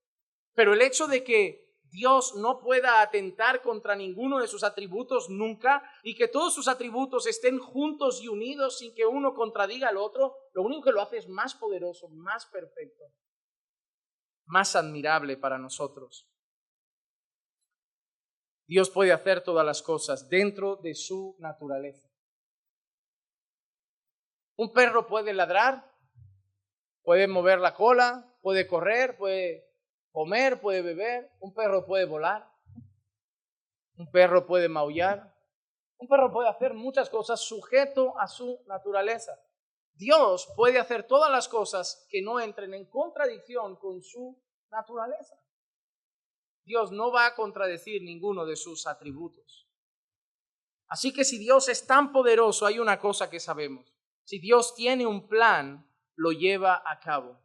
Pero el hecho de que Dios no pueda atentar contra ninguno de sus atributos nunca y que todos sus atributos estén juntos y unidos sin que uno contradiga al otro, lo único que lo hace es más poderoso, más perfecto, más admirable para nosotros. Dios puede hacer todas las cosas dentro de su naturaleza. Un perro puede ladrar, puede mover la cola, puede correr, puede comer, puede beber. Un perro puede volar. Un perro puede maullar. Un perro puede hacer muchas cosas sujeto a su naturaleza. Dios puede hacer todas las cosas que no entren en contradicción con su naturaleza. Dios no va a contradecir ninguno de sus atributos. Así que si Dios es tan poderoso, hay una cosa que sabemos. Si Dios tiene un plan, lo lleva a cabo.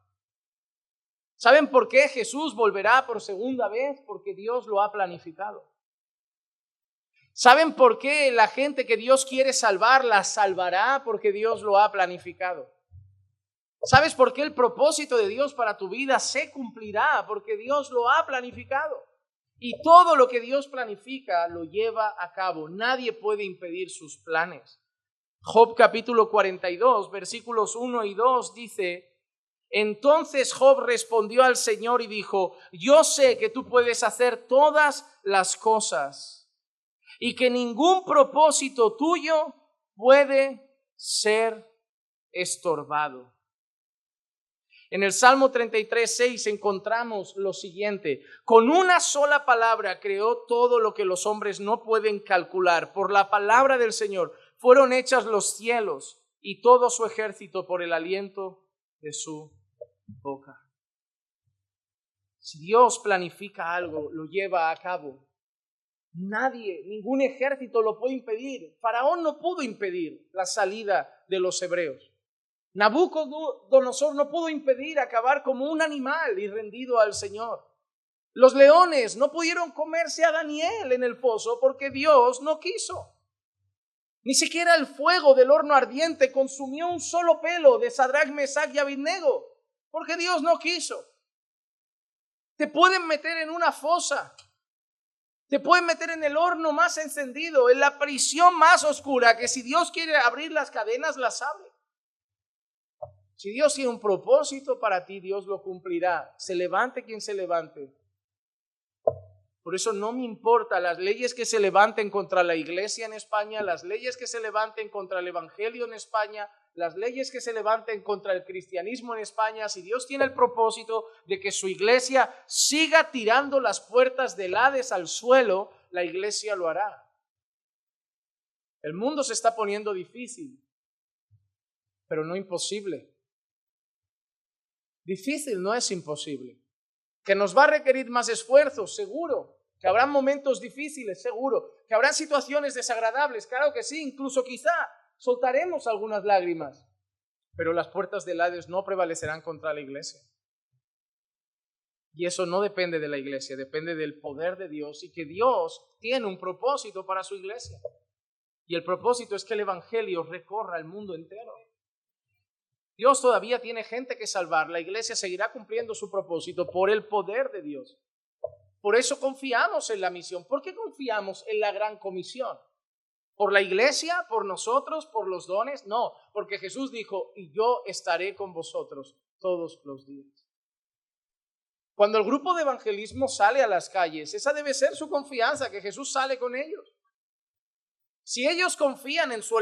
¿Saben por qué Jesús volverá por segunda vez? Porque Dios lo ha planificado. ¿Saben por qué la gente que Dios quiere salvar, la salvará? Porque Dios lo ha planificado. ¿Sabes por qué el propósito de Dios para tu vida se cumplirá? Porque Dios lo ha planificado. Y todo lo que Dios planifica lo lleva a cabo. Nadie puede impedir sus planes. Job capítulo 42, versículos 1 y 2 dice: entonces Job respondió al Señor y dijo: yo sé que tú puedes hacer todas las cosas y que ningún propósito tuyo puede ser estorbado. En el Salmo 33:6 encontramos lo siguiente: con una sola palabra creó todo lo que los hombres no pueden calcular. Por la palabra del Señor fueron hechas los cielos y todo su ejército por el aliento de su boca. Si Dios planifica algo, lo lleva a cabo. Nadie, ningún ejército lo puede impedir. Faraón no pudo impedir la salida de los hebreos. Nabucodonosor no pudo impedir acabar como un animal y rendido al Señor. Los leones no pudieron comerse a Daniel en el foso porque Dios no quiso. Ni siquiera el fuego del horno ardiente consumió un solo pelo de Sadrach, Mesach y Abednego porque Dios no quiso. Te pueden meter en una fosa, te pueden meter en el horno más encendido, en la prisión más oscura, que si Dios quiere abrir las cadenas, las abre. Si Dios tiene un propósito para ti, Dios lo cumplirá. Se levante quien se levante. Por eso no me importa las leyes que se levanten contra la iglesia en España, las leyes que se levanten contra el evangelio en España, las leyes que se levanten contra el cristianismo en España. Si Dios tiene el propósito de que su iglesia siga tirando las puertas del Hades al suelo, la iglesia lo hará. El mundo se está poniendo difícil, pero no imposible. Difícil no es imposible. Que nos va a requerir más esfuerzo, seguro. Que habrá momentos difíciles, seguro. Que habrá situaciones desagradables, claro que sí. Incluso quizá soltaremos algunas lágrimas. Pero las puertas del Hades no prevalecerán contra la iglesia. Y eso no depende de la iglesia, depende del poder de Dios y que Dios tiene un propósito para su iglesia. Y el propósito es que el evangelio recorra el mundo entero. Dios todavía tiene gente que salvar. La iglesia seguirá cumpliendo su propósito por el poder de Dios. Por eso confiamos en la misión. ¿Por qué confiamos en la gran comisión? ¿Por la iglesia? ¿Por nosotros? ¿Por los dones? No, porque Jesús dijo: y yo estaré con vosotros todos los días. Cuando el grupo de evangelismo sale a las calles, esa debe ser su confianza, que Jesús sale con ellos. Si ellos confían en su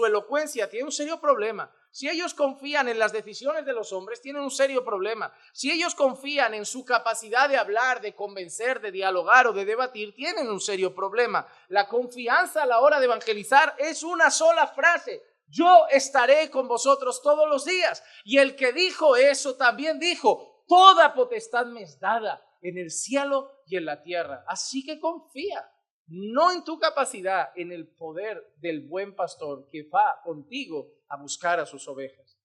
elocuencia, tienen un serio problema. Si ellos confían en las decisiones de los hombres, tienen un serio problema. Si ellos confían en su capacidad de hablar, de convencer, de dialogar o de debatir, tienen un serio problema. La confianza a la hora de evangelizar es una sola frase: yo estaré con vosotros todos los días. Y el que dijo eso también dijo: toda potestad me es dada en el cielo y en la tierra. Así que confía, no en tu capacidad, en el poder del buen pastor que va contigo a buscar a sus ovejas.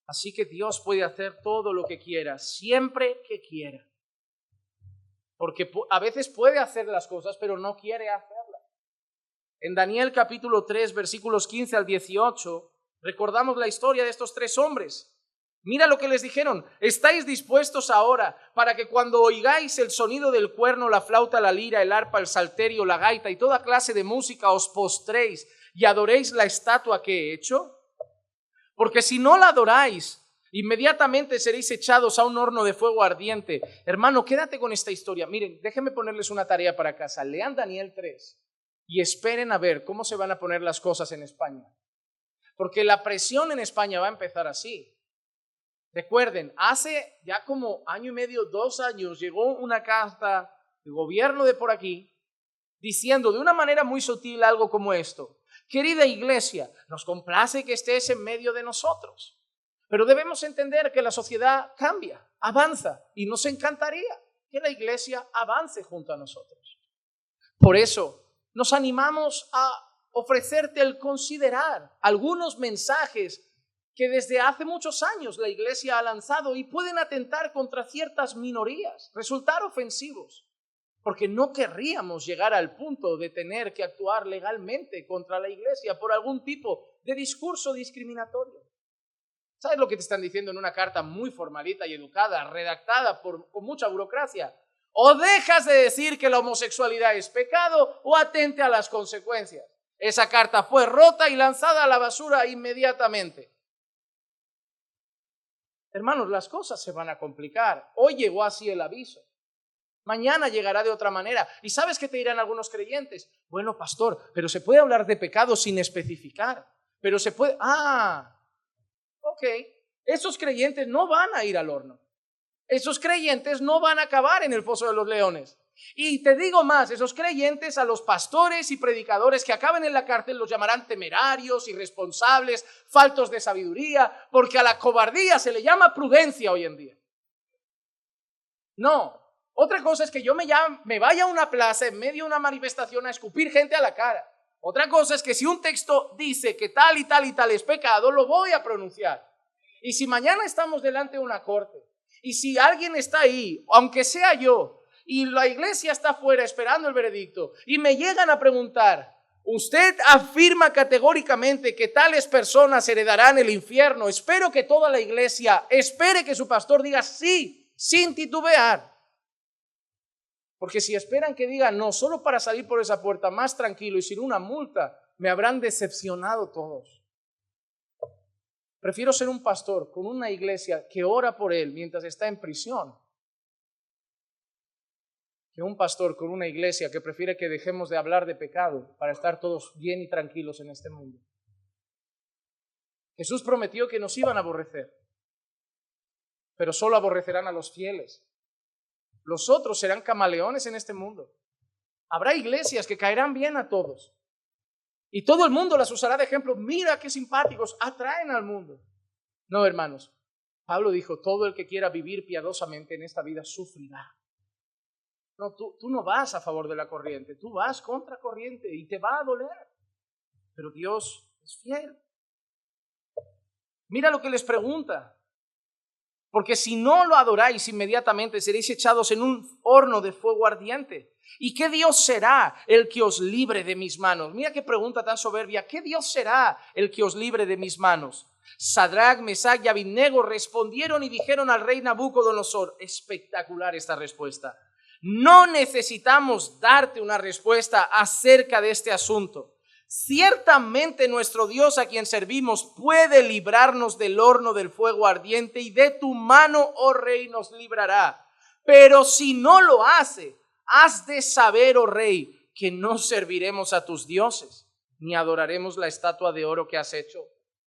Así que Dios puede hacer todo lo que quiera, siempre que quiera. Porque a veces puede hacer las cosas, pero no quiere hacerlas. En Daniel capítulo 3, versículos 15 al 18, recordamos la historia de estos 3 hombres. Mira lo que les dijeron: ¿estáis dispuestos ahora para que cuando oigáis el sonido del cuerno, la flauta, la lira, el arpa, el salterio, la gaita y toda clase de música os postréis y adoréis la estatua que he hecho? Porque si no la adoráis, inmediatamente seréis echados a un horno de fuego ardiente. Hermano, quédate con esta historia. Miren, déjenme ponerles una tarea para casa. Lean Daniel 3 y esperen a ver cómo se van a poner las cosas en España. Porque la presión en España va a empezar así. Recuerden, hace ya como 1 año y medio, 2 años, llegó una carta del gobierno de por aquí diciendo de una manera muy sutil algo como esto: querida iglesia, nos complace que estés en medio de nosotros, pero debemos entender que la sociedad cambia, avanza, y nos encantaría que la iglesia avance junto a nosotros. Por eso nos animamos a ofrecerte el considerar algunos mensajes que desde hace muchos años la iglesia ha lanzado y pueden atentar contra ciertas minorías, resultar ofensivos, porque no querríamos llegar al punto de tener que actuar legalmente contra la iglesia por algún tipo de discurso discriminatorio. ¿Sabes lo que te están diciendo en una carta muy formalita y educada, redactada con mucha burocracia? O dejas de decir que la homosexualidad es pecado o atente a las consecuencias. Esa carta fue rota y lanzada a la basura inmediatamente. Hermanos, las cosas se van a complicar. Hoy llegó así el aviso. Mañana llegará de otra manera. ¿Y sabes qué te dirán algunos creyentes? Bueno, pastor, pero se puede hablar de pecado sin especificar. Pero se puede... ok. Esos creyentes no van a ir al horno. Esos creyentes no van a acabar en el foso de los leones. Y te digo más, esos creyentes, a los pastores y predicadores que acaben en la cárcel los llamarán temerarios, irresponsables, faltos de sabiduría, porque a la cobardía se le llama prudencia hoy en día. No, otra cosa es que yo me vaya a una plaza en medio de una manifestación a escupir gente a la cara. Otra cosa es que si un texto dice que tal y tal y tal es pecado, lo voy a pronunciar. Y si mañana estamos delante de una corte, y si alguien está ahí, aunque sea yo, y la iglesia está afuera esperando el veredicto, y me llegan a preguntar: usted afirma categóricamente que tales personas heredarán el infierno, espero que toda la iglesia espere que su pastor diga sí, sin titubear. Porque si esperan que diga no, solo para salir por esa puerta más tranquilo y sin una multa, me habrán decepcionado todos. Prefiero ser un pastor con una iglesia que ora por él mientras está en prisión, que un pastor con una iglesia que prefiere que dejemos de hablar de pecado para estar todos bien y tranquilos en este mundo. Jesús prometió que nos iban a aborrecer, pero solo aborrecerán a los fieles. Los otros serán camaleones en este mundo. Habrá iglesias que caerán bien a todos. Y todo el mundo las usará de ejemplo. Mira qué simpáticos, atraen al mundo. No, hermanos. Pablo dijo: todo el que quiera vivir piadosamente en esta vida sufrirá. No, tú no vas a favor de la corriente, tú vas contra corriente y te va a doler. Pero Dios es fiel. Mira lo que les pregunta. Porque si no lo adoráis inmediatamente, seréis echados en un horno de fuego ardiente. ¿Y qué Dios será el que os libre de mis manos? Mira qué pregunta tan soberbia. ¿Qué Dios será el que os libre de mis manos? Sadrac, Mesac y Abednego respondieron y dijeron al rey Nabucodonosor. Espectacular esta respuesta. No necesitamos darte una respuesta acerca de este asunto. Ciertamente nuestro Dios a quien servimos puede librarnos del horno del fuego ardiente y de tu mano, oh rey, nos librará. Pero si no lo hace, has de saber, oh rey, que no serviremos a tus dioses. ni adoraremos la estatua de oro que has hecho,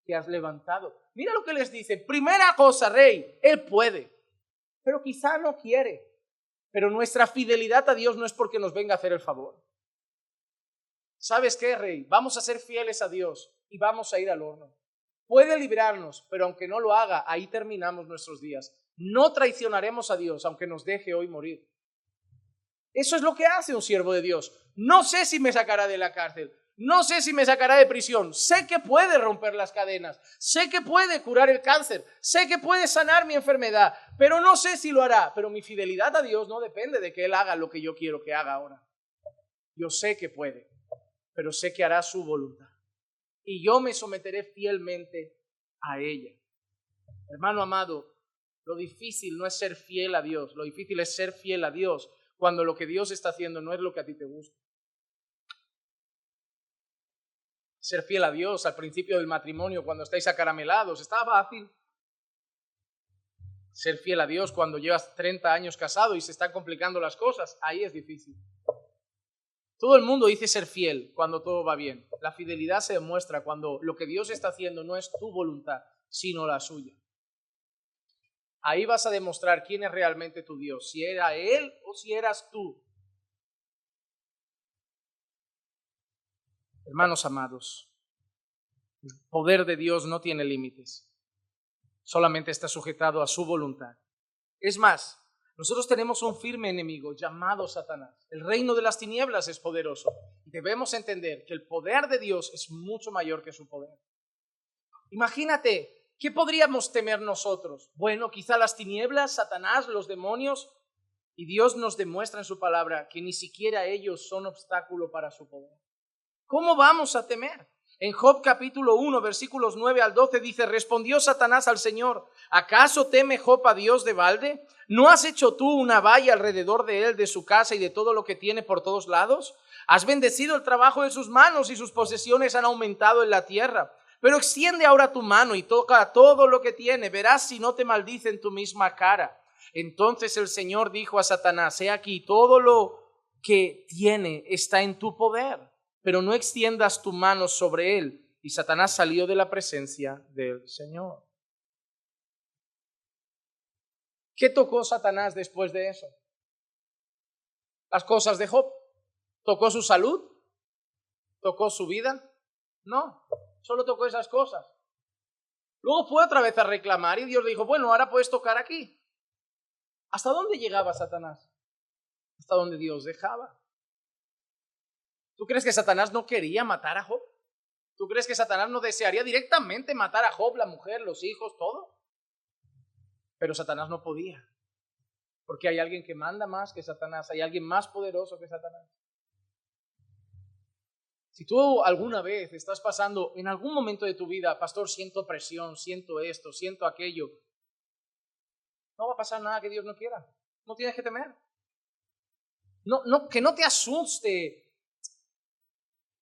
que has levantado. Mira lo que les dice. Primera cosa, rey, Él puede, pero quizá no quiere. Pero nuestra fidelidad a Dios no es porque nos venga a hacer el favor. ¿Sabes qué, rey? Vamos a ser fieles a Dios y vamos a ir al horno. Puede librarnos, pero aunque no lo haga, ahí terminamos nuestros días. No traicionaremos a Dios, aunque nos deje hoy morir. Eso es lo que hace un siervo de Dios. No sé si me sacará de la cárcel, no sé si me sacará de prisión, sé que puede romper las cadenas, sé que puede curar el cáncer, sé que puede sanar mi enfermedad, pero no sé si lo hará. Pero mi fidelidad a Dios no depende de que Él haga lo que yo quiero que haga ahora. Yo sé que puede, pero sé que hará su voluntad. Y yo me someteré fielmente a ella. Hermano amado, lo difícil no es ser fiel a Dios, lo difícil es ser fiel a Dios cuando lo que Dios está haciendo no es lo que a ti te gusta. Ser fiel a Dios al principio del matrimonio cuando estáis acaramelados, está fácil. Ser fiel a Dios cuando llevas 30 años casado y se están complicando las cosas, ahí es difícil. Todo el mundo dice ser fiel cuando todo va bien. La fidelidad se demuestra cuando lo que Dios está haciendo no es tu voluntad, sino la suya. Ahí vas a demostrar quién es realmente tu Dios, si era Él o si eras tú. Hermanos amados, el poder de Dios no tiene límites, solamente está sujetado a su voluntad. Es más, nosotros tenemos un firme enemigo llamado Satanás. El reino de las tinieblas es poderoso y debemos entender que el poder de Dios es mucho mayor que su poder. Imagínate, ¿qué podríamos temer nosotros? Bueno, quizá las tinieblas, Satanás, los demonios, y Dios nos demuestra en su palabra que ni siquiera ellos son obstáculo para su poder. ¿Cómo vamos a temer? En Job capítulo 1, versículos 9 al 12 dice: respondió Satanás al Señor: ¿acaso teme Job a Dios de balde? ¿No has hecho tú una valla alrededor de él, de su casa y de todo lo que tiene por todos lados? Has bendecido el trabajo de sus manos y sus posesiones han aumentado en la tierra. Pero extiende ahora tu mano y toca todo lo que tiene, verás si no te maldice en tu misma cara. Entonces el Señor dijo a Satanás: he aquí, todo lo que tiene está en tu poder, pero no extiendas tu mano sobre él. Y Satanás salió de la presencia del Señor. ¿Qué tocó Satanás después de eso? Las cosas de Job. ¿Tocó su salud? ¿Tocó su vida? No, solo tocó esas cosas. Luego fue otra vez a reclamar y Dios le dijo: bueno, ahora puedes tocar aquí. ¿Hasta dónde llegaba Satanás? Hasta donde Dios dejaba. ¿Tú crees que Satanás no quería matar a Job? ¿Tú crees que Satanás no desearía directamente matar a Job, la mujer, los hijos, todo? Pero Satanás no podía, porque hay alguien que manda más que Satanás, hay alguien más poderoso que Satanás. Si tú alguna vez estás pasando en algún momento de tu vida: pastor, siento presión, siento esto, siento aquello, no va a pasar nada que Dios no quiera. No tienes que temer. Que no te asuste.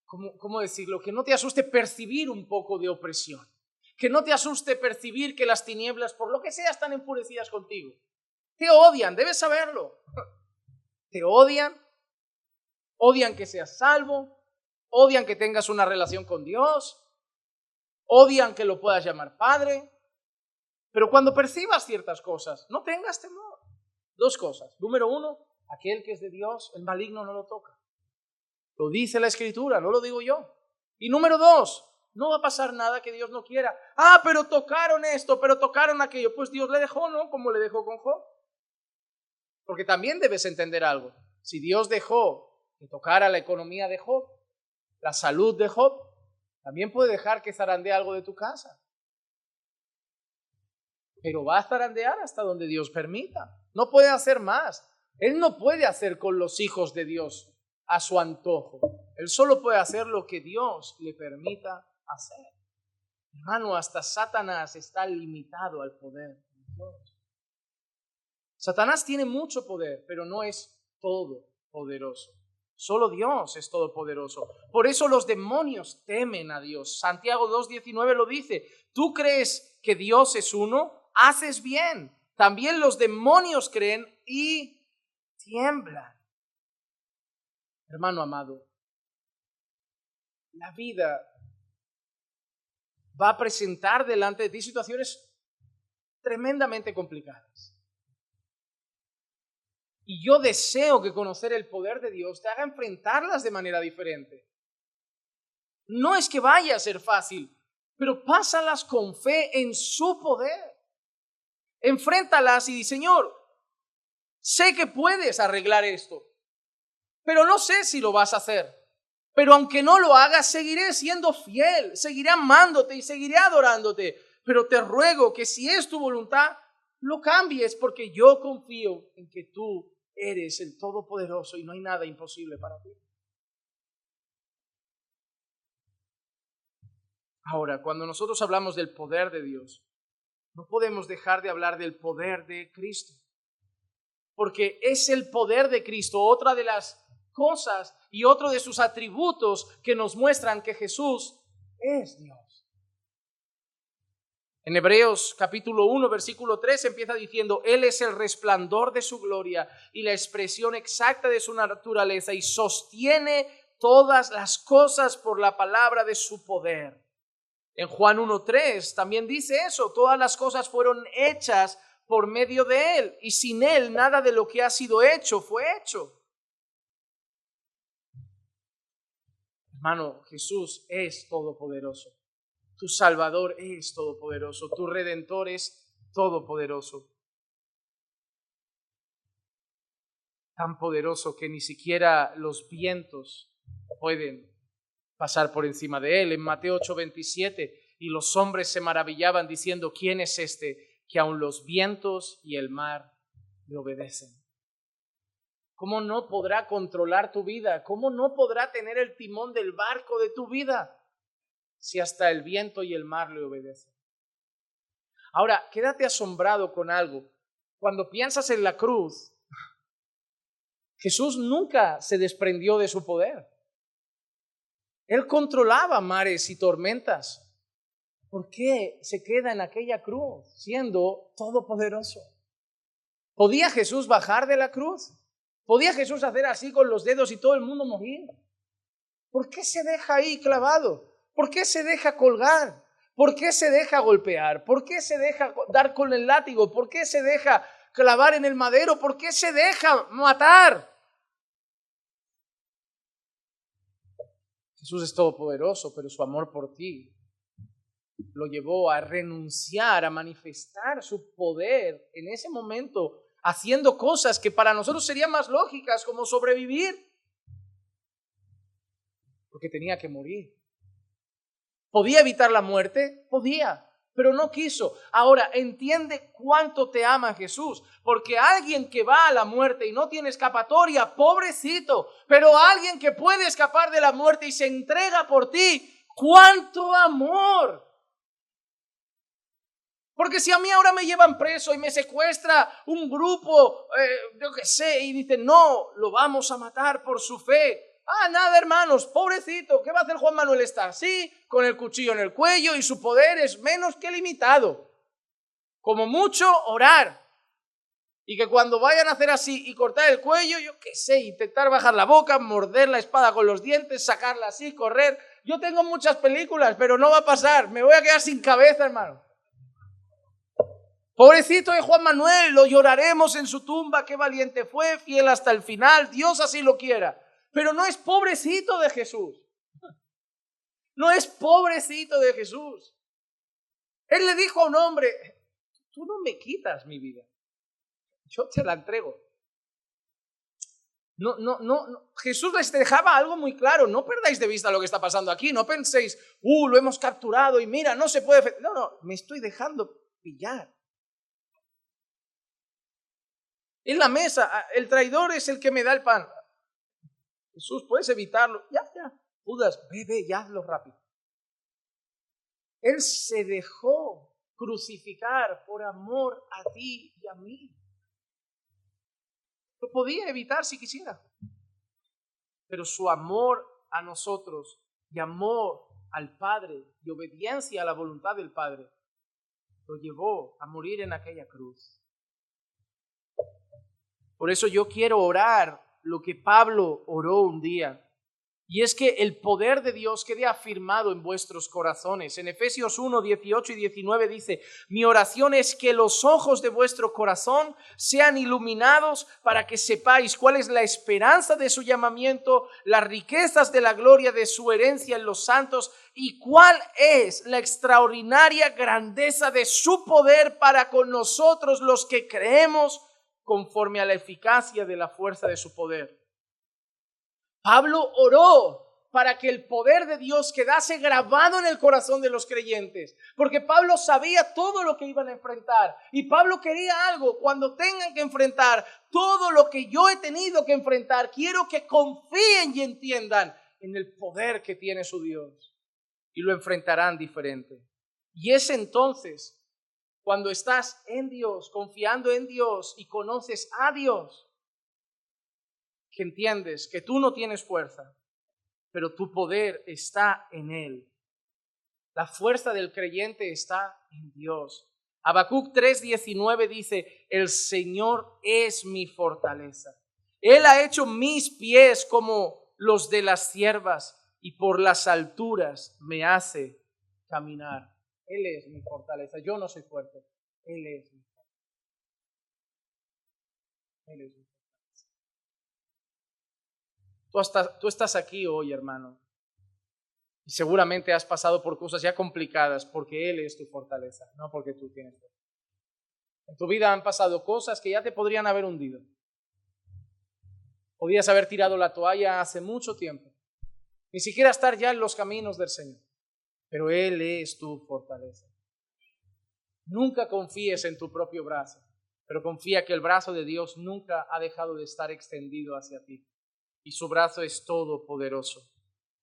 ¿Cómo decirlo? Que no te asuste percibir un poco de opresión. Que no te asuste percibir que las tinieblas, por lo que sea, están enfurecidas contigo. Te odian, debes saberlo. Te odian que seas salvo, odian que tengas una relación con Dios, odian que lo puedas llamar Padre. Pero cuando percibas ciertas cosas, no tengas temor. Dos cosas. Número uno, aquel que es de Dios, el maligno no lo toca. Lo dice la Escritura, no lo digo yo. Y número dos, no va a pasar nada que Dios no quiera. Pero tocaron esto, pero tocaron aquello. Pues Dios le dejó, ¿no? Como le dejó con Job. Porque también debes entender algo. Si Dios dejó que tocara la economía de Job, la salud de Job, también puede dejar que zarandee algo de tu casa. Pero va a zarandear hasta donde Dios permita. No puede hacer más. Él no puede hacer con los hijos de Dios a su antojo. Él solo puede hacer lo que Dios le permita hacer. Hermano, hasta Satanás está limitado al poder de Dios. Satanás tiene mucho poder, pero no es todopoderoso. Solo Dios es todopoderoso. Por eso los demonios temen a Dios. Santiago 2:19 lo dice: ¿tú crees que Dios es uno? Haces bien. También los demonios creen y tiemblan. Hermano amado, la vida va a presentar delante de ti situaciones tremendamente complicadas. Y yo deseo que conocer el poder de Dios te haga enfrentarlas de manera diferente. No es que vaya a ser fácil, pero pásalas con fe en su poder. Enfréntalas y di, Señor, sé que puedes arreglar esto, pero no sé si lo vas a hacer. Pero aunque no lo hagas, seguiré siendo fiel, seguiré amándote y seguiré adorándote. Pero te ruego que si es tu voluntad, lo cambies, porque yo confío en que tú eres el Todopoderoso y no hay nada imposible para ti. Ahora, cuando nosotros hablamos del poder de Dios, no podemos dejar de hablar del poder de Cristo. Porque es el poder de Cristo, otra de las cosas y otro de sus atributos que nos muestran que Jesús es Dios. En Hebreos capítulo 1, versículo 3 empieza diciendo, Él es el resplandor de su gloria y la expresión exacta de su naturaleza y sostiene todas las cosas por la palabra de su poder. En Juan 1:3 también dice eso, todas las cosas fueron hechas por medio de Él y sin Él nada de lo que ha sido hecho fue hecho. Hermano, Jesús es todopoderoso. Tu Salvador es todopoderoso. Tu Redentor es todopoderoso. Tan poderoso que ni siquiera los vientos pueden pasar por encima de Él. En Mateo 8:27, y los hombres se maravillaban diciendo, ¿quién es este que aun los vientos y el mar le obedecen? ¿Cómo no podrá controlar tu vida? ¿Cómo no podrá tener el timón del barco de tu vida si hasta el viento y el mar le obedecen? Ahora, quédate asombrado con algo. Cuando piensas en la cruz, Jesús nunca se desprendió de su poder. Él controlaba mares y tormentas. ¿Por qué se queda en aquella cruz siendo todopoderoso? ¿Podía Jesús bajar de la cruz? ¿Podía Jesús hacer así con los dedos y todo el mundo morir? ¿Por qué se deja ahí clavado? ¿Por qué se deja colgar? ¿Por qué se deja golpear? ¿Por qué se deja dar con el látigo? ¿Por qué se deja clavar en el madero? ¿Por qué se deja matar? Jesús es todopoderoso, pero su amor por ti lo llevó a renunciar, a manifestar su poder en ese momento, haciendo cosas que para nosotros serían más lógicas, como sobrevivir, porque tenía que morir. ¿Podía evitar la muerte? Podía, pero no quiso. Ahora, entiende cuánto te ama Jesús, porque alguien que va a la muerte y no tiene escapatoria, pobrecito, pero alguien que puede escapar de la muerte y se entrega por ti, ¡cuánto amor! Porque si a mí ahora me llevan preso y me secuestra un grupo, yo qué sé, y dicen, no, lo vamos a matar por su fe. Ah, nada, hermanos, pobrecito, ¿qué va a hacer Juan Manuel? Está así, con el cuchillo en el cuello y su poder es menos que limitado. Como mucho, orar. Y que cuando vayan a hacer así y cortar el cuello, yo qué sé, intentar bajar la boca, morder la espada con los dientes, sacarla así, correr. Yo tengo muchas películas, pero no va a pasar, me voy a quedar sin cabeza, hermano. Pobrecito de Juan Manuel, lo lloraremos en su tumba, qué valiente fue, fiel hasta el final, Dios así lo quiera. Pero no es pobrecito de Jesús. No es pobrecito de Jesús. Él le dijo a un hombre, tú no me quitas mi vida, yo te la entrego. No. Jesús les dejaba algo muy claro, no perdáis de vista lo que está pasando aquí, no penséis, lo hemos capturado y mira, no se puede... No, me estoy dejando pillar. En la mesa, el traidor es el que me da el pan. Jesús, puedes evitarlo. Ya. Judas, ve, ya hazlo rápido. Él se dejó crucificar por amor a ti y a mí. Lo podía evitar si quisiera. Pero su amor a nosotros y amor al Padre y obediencia a la voluntad del Padre lo llevó a morir en aquella cruz. Por eso yo quiero orar lo que Pablo oró un día. Y es que el poder de Dios quede afirmado en vuestros corazones. En Efesios 1, 18 y 19 dice: mi oración es que los ojos de vuestro corazón sean iluminados para que sepáis cuál es la esperanza de su llamamiento, las riquezas de la gloria de su herencia en los santos y cuál es la extraordinaria grandeza de su poder para con nosotros los que creemos conforme a la eficacia de la fuerza de su poder. Pablo oró para que el poder de Dios quedase grabado en el corazón de los creyentes, porque Pablo sabía todo lo que iban a enfrentar y Pablo quería algo: cuando tengan que enfrentar todo lo que yo he tenido que enfrentar, quiero que confíen y entiendan en el poder que tiene su Dios y lo enfrentarán diferente. Y es entonces cuando estás en Dios, confiando en Dios y conoces a Dios, que entiendes que tú no tienes fuerza, pero tu poder está en Él. La fuerza del creyente está en Dios. Habacuc 3:19 dice: el Señor es mi fortaleza. Él ha hecho mis pies como los de las ciervas y por las alturas me hace caminar. Él es mi fortaleza. Yo no soy fuerte. Él es mi fortaleza. Él es mi fortaleza. Tú estás aquí hoy, hermano, y seguramente has pasado por cosas ya complicadas porque Él es tu fortaleza, no porque tú tienes fuerza. En tu vida han pasado cosas que ya te podrían haber hundido. Podías haber tirado la toalla hace mucho tiempo, ni siquiera estar ya en los caminos del Señor, pero Él es tu fortaleza. Nunca confíes en tu propio brazo, pero confía que el brazo de Dios nunca ha dejado de estar extendido hacia ti. Y su brazo es todopoderoso.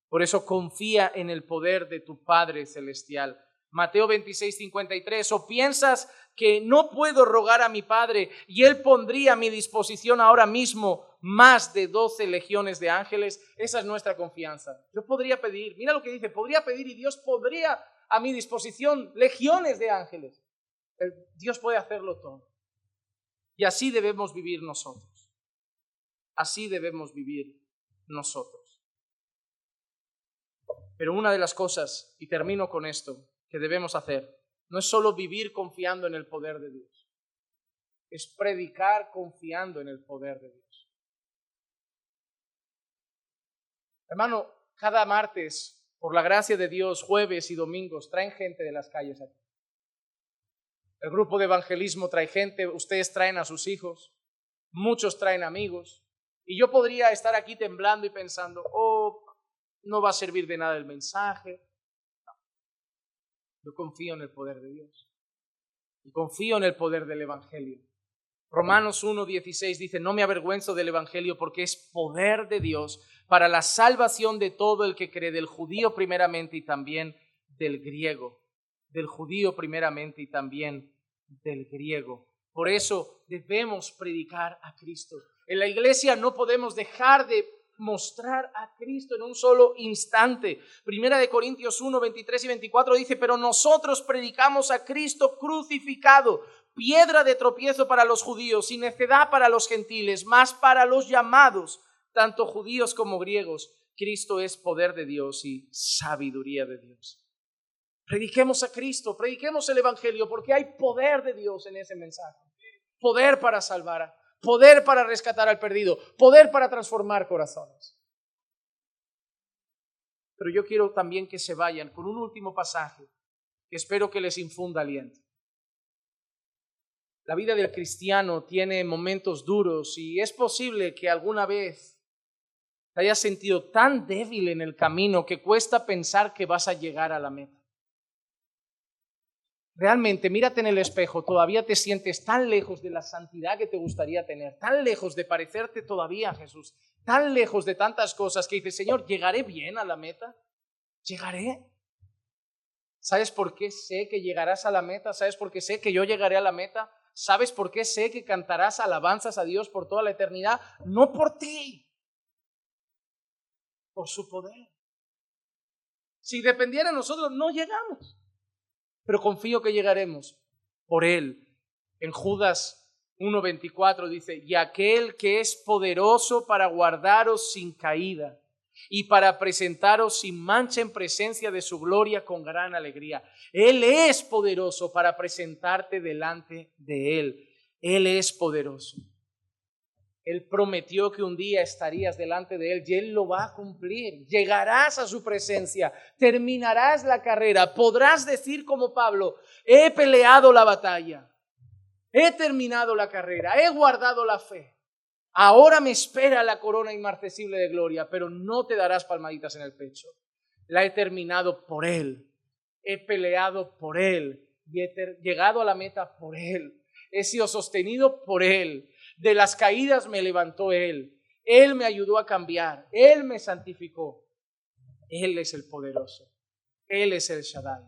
Por eso confía en el poder de tu Padre Celestial. Mateo 26:53. ¿O piensas que no puedo rogar a mi Padre y Él pondría a mi disposición ahora mismo más de 12 legiones de ángeles? Esa es nuestra confianza. Yo podría pedir, mira lo que dice, podría pedir y Dios podría a mi disposición legiones de ángeles. Dios puede hacerlo todo. Y así debemos vivir nosotros. Así debemos vivir nosotros. Pero una de las cosas, y termino con esto, que debemos hacer, no es solo vivir confiando en el poder de Dios, es predicar confiando en el poder de Dios. Hermano, cada martes, por la gracia de Dios, jueves y domingos, traen gente de las calles aquí. El grupo de evangelismo trae gente, ustedes traen a sus hijos, muchos traen amigos. Y yo podría estar aquí temblando y pensando: no va a servir de nada el mensaje. No. Yo confío en el poder de Dios. Y confío en el poder del Evangelio. Romanos 1:16 dice: no me avergüenzo del Evangelio porque es poder de Dios para la salvación de todo el que cree, del judío primeramente y también del griego. Del judío primeramente y también del griego. Por eso debemos predicar a Cristo. En la iglesia no podemos dejar de mostrar a Cristo en un solo instante. Primera de Corintios 1, 23 y 24 dice: pero nosotros predicamos a Cristo crucificado, piedra de tropiezo para los judíos y necedad para los gentiles, mas para los llamados, tanto judíos como griegos, Cristo es poder de Dios y sabiduría de Dios. Prediquemos a Cristo, prediquemos el Evangelio, porque hay poder de Dios en ese mensaje. Poder para salvar, poder para rescatar al perdido, poder para transformar corazones. Pero yo quiero también que se vayan con un último pasaje que espero que les infunda aliento. La vida del cristiano tiene momentos duros y es posible que alguna vez te hayas sentido tan débil en el camino que cuesta pensar que vas a llegar a la meta. Realmente, mírate en el espejo, todavía te sientes tan lejos de la santidad que te gustaría tener, tan lejos de parecerte todavía a Jesús, tan lejos de tantas cosas que dices: Señor, ¿llegaré bien a la meta? ¿Llegaré? ¿Sabes por qué sé que llegarás a la meta? ¿Sabes por qué sé que yo llegaré a la meta? ¿Sabes por qué sé que cantarás alabanzas a Dios por toda la eternidad? No por ti, por su poder. Si dependiera de nosotros, no llegamos. Pero confío que llegaremos por Él. En Judas 1:24 dice: y aquel que es poderoso para guardaros sin caída y para presentaros sin mancha en presencia de su gloria con gran alegría. Él es poderoso para presentarte delante de Él. Él es poderoso. Él prometió que un día estarías delante de Él y Él lo va a cumplir. Llegarás a su presencia, terminarás la carrera, podrás decir como Pablo: he peleado la batalla, he terminado la carrera, he guardado la fe. Ahora me espera la corona inmarcesible de gloria, pero no te darás palmaditas en el pecho. La he terminado por Él, he peleado por Él y he llegado a la meta por Él. He sido sostenido por Él. De las caídas me levantó Él. Él me ayudó a cambiar. Él me santificó. Él es el poderoso. Él es el Shaddai.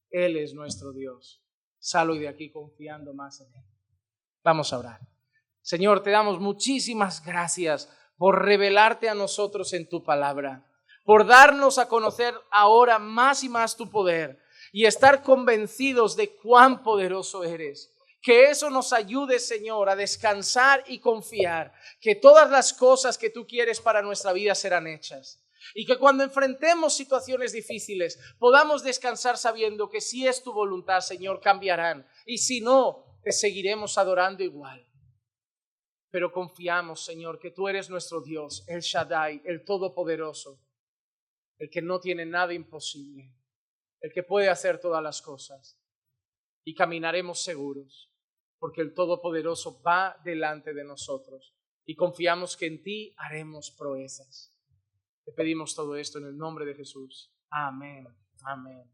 Él es nuestro Dios. Sal hoy de aquí confiando más en Él. Vamos a orar. Señor, te damos muchísimas gracias por revelarte a nosotros en tu palabra, por darnos a conocer ahora más y más tu poder y estar convencidos de cuán poderoso eres. Que eso nos ayude, Señor, a descansar y confiar que todas las cosas que tú quieres para nuestra vida serán hechas. Y que cuando enfrentemos situaciones difíciles podamos descansar sabiendo que si es tu voluntad, Señor, cambiarán. Y si no, te seguiremos adorando igual. Pero confiamos, Señor, que tú eres nuestro Dios, el Shaddai, el Todopoderoso, el que no tiene nada imposible, el que puede hacer todas las cosas. Y caminaremos seguros, porque el Todopoderoso va delante de nosotros. Y confiamos que en ti haremos proezas. Te pedimos todo esto en el nombre de Jesús. Amén. Amén.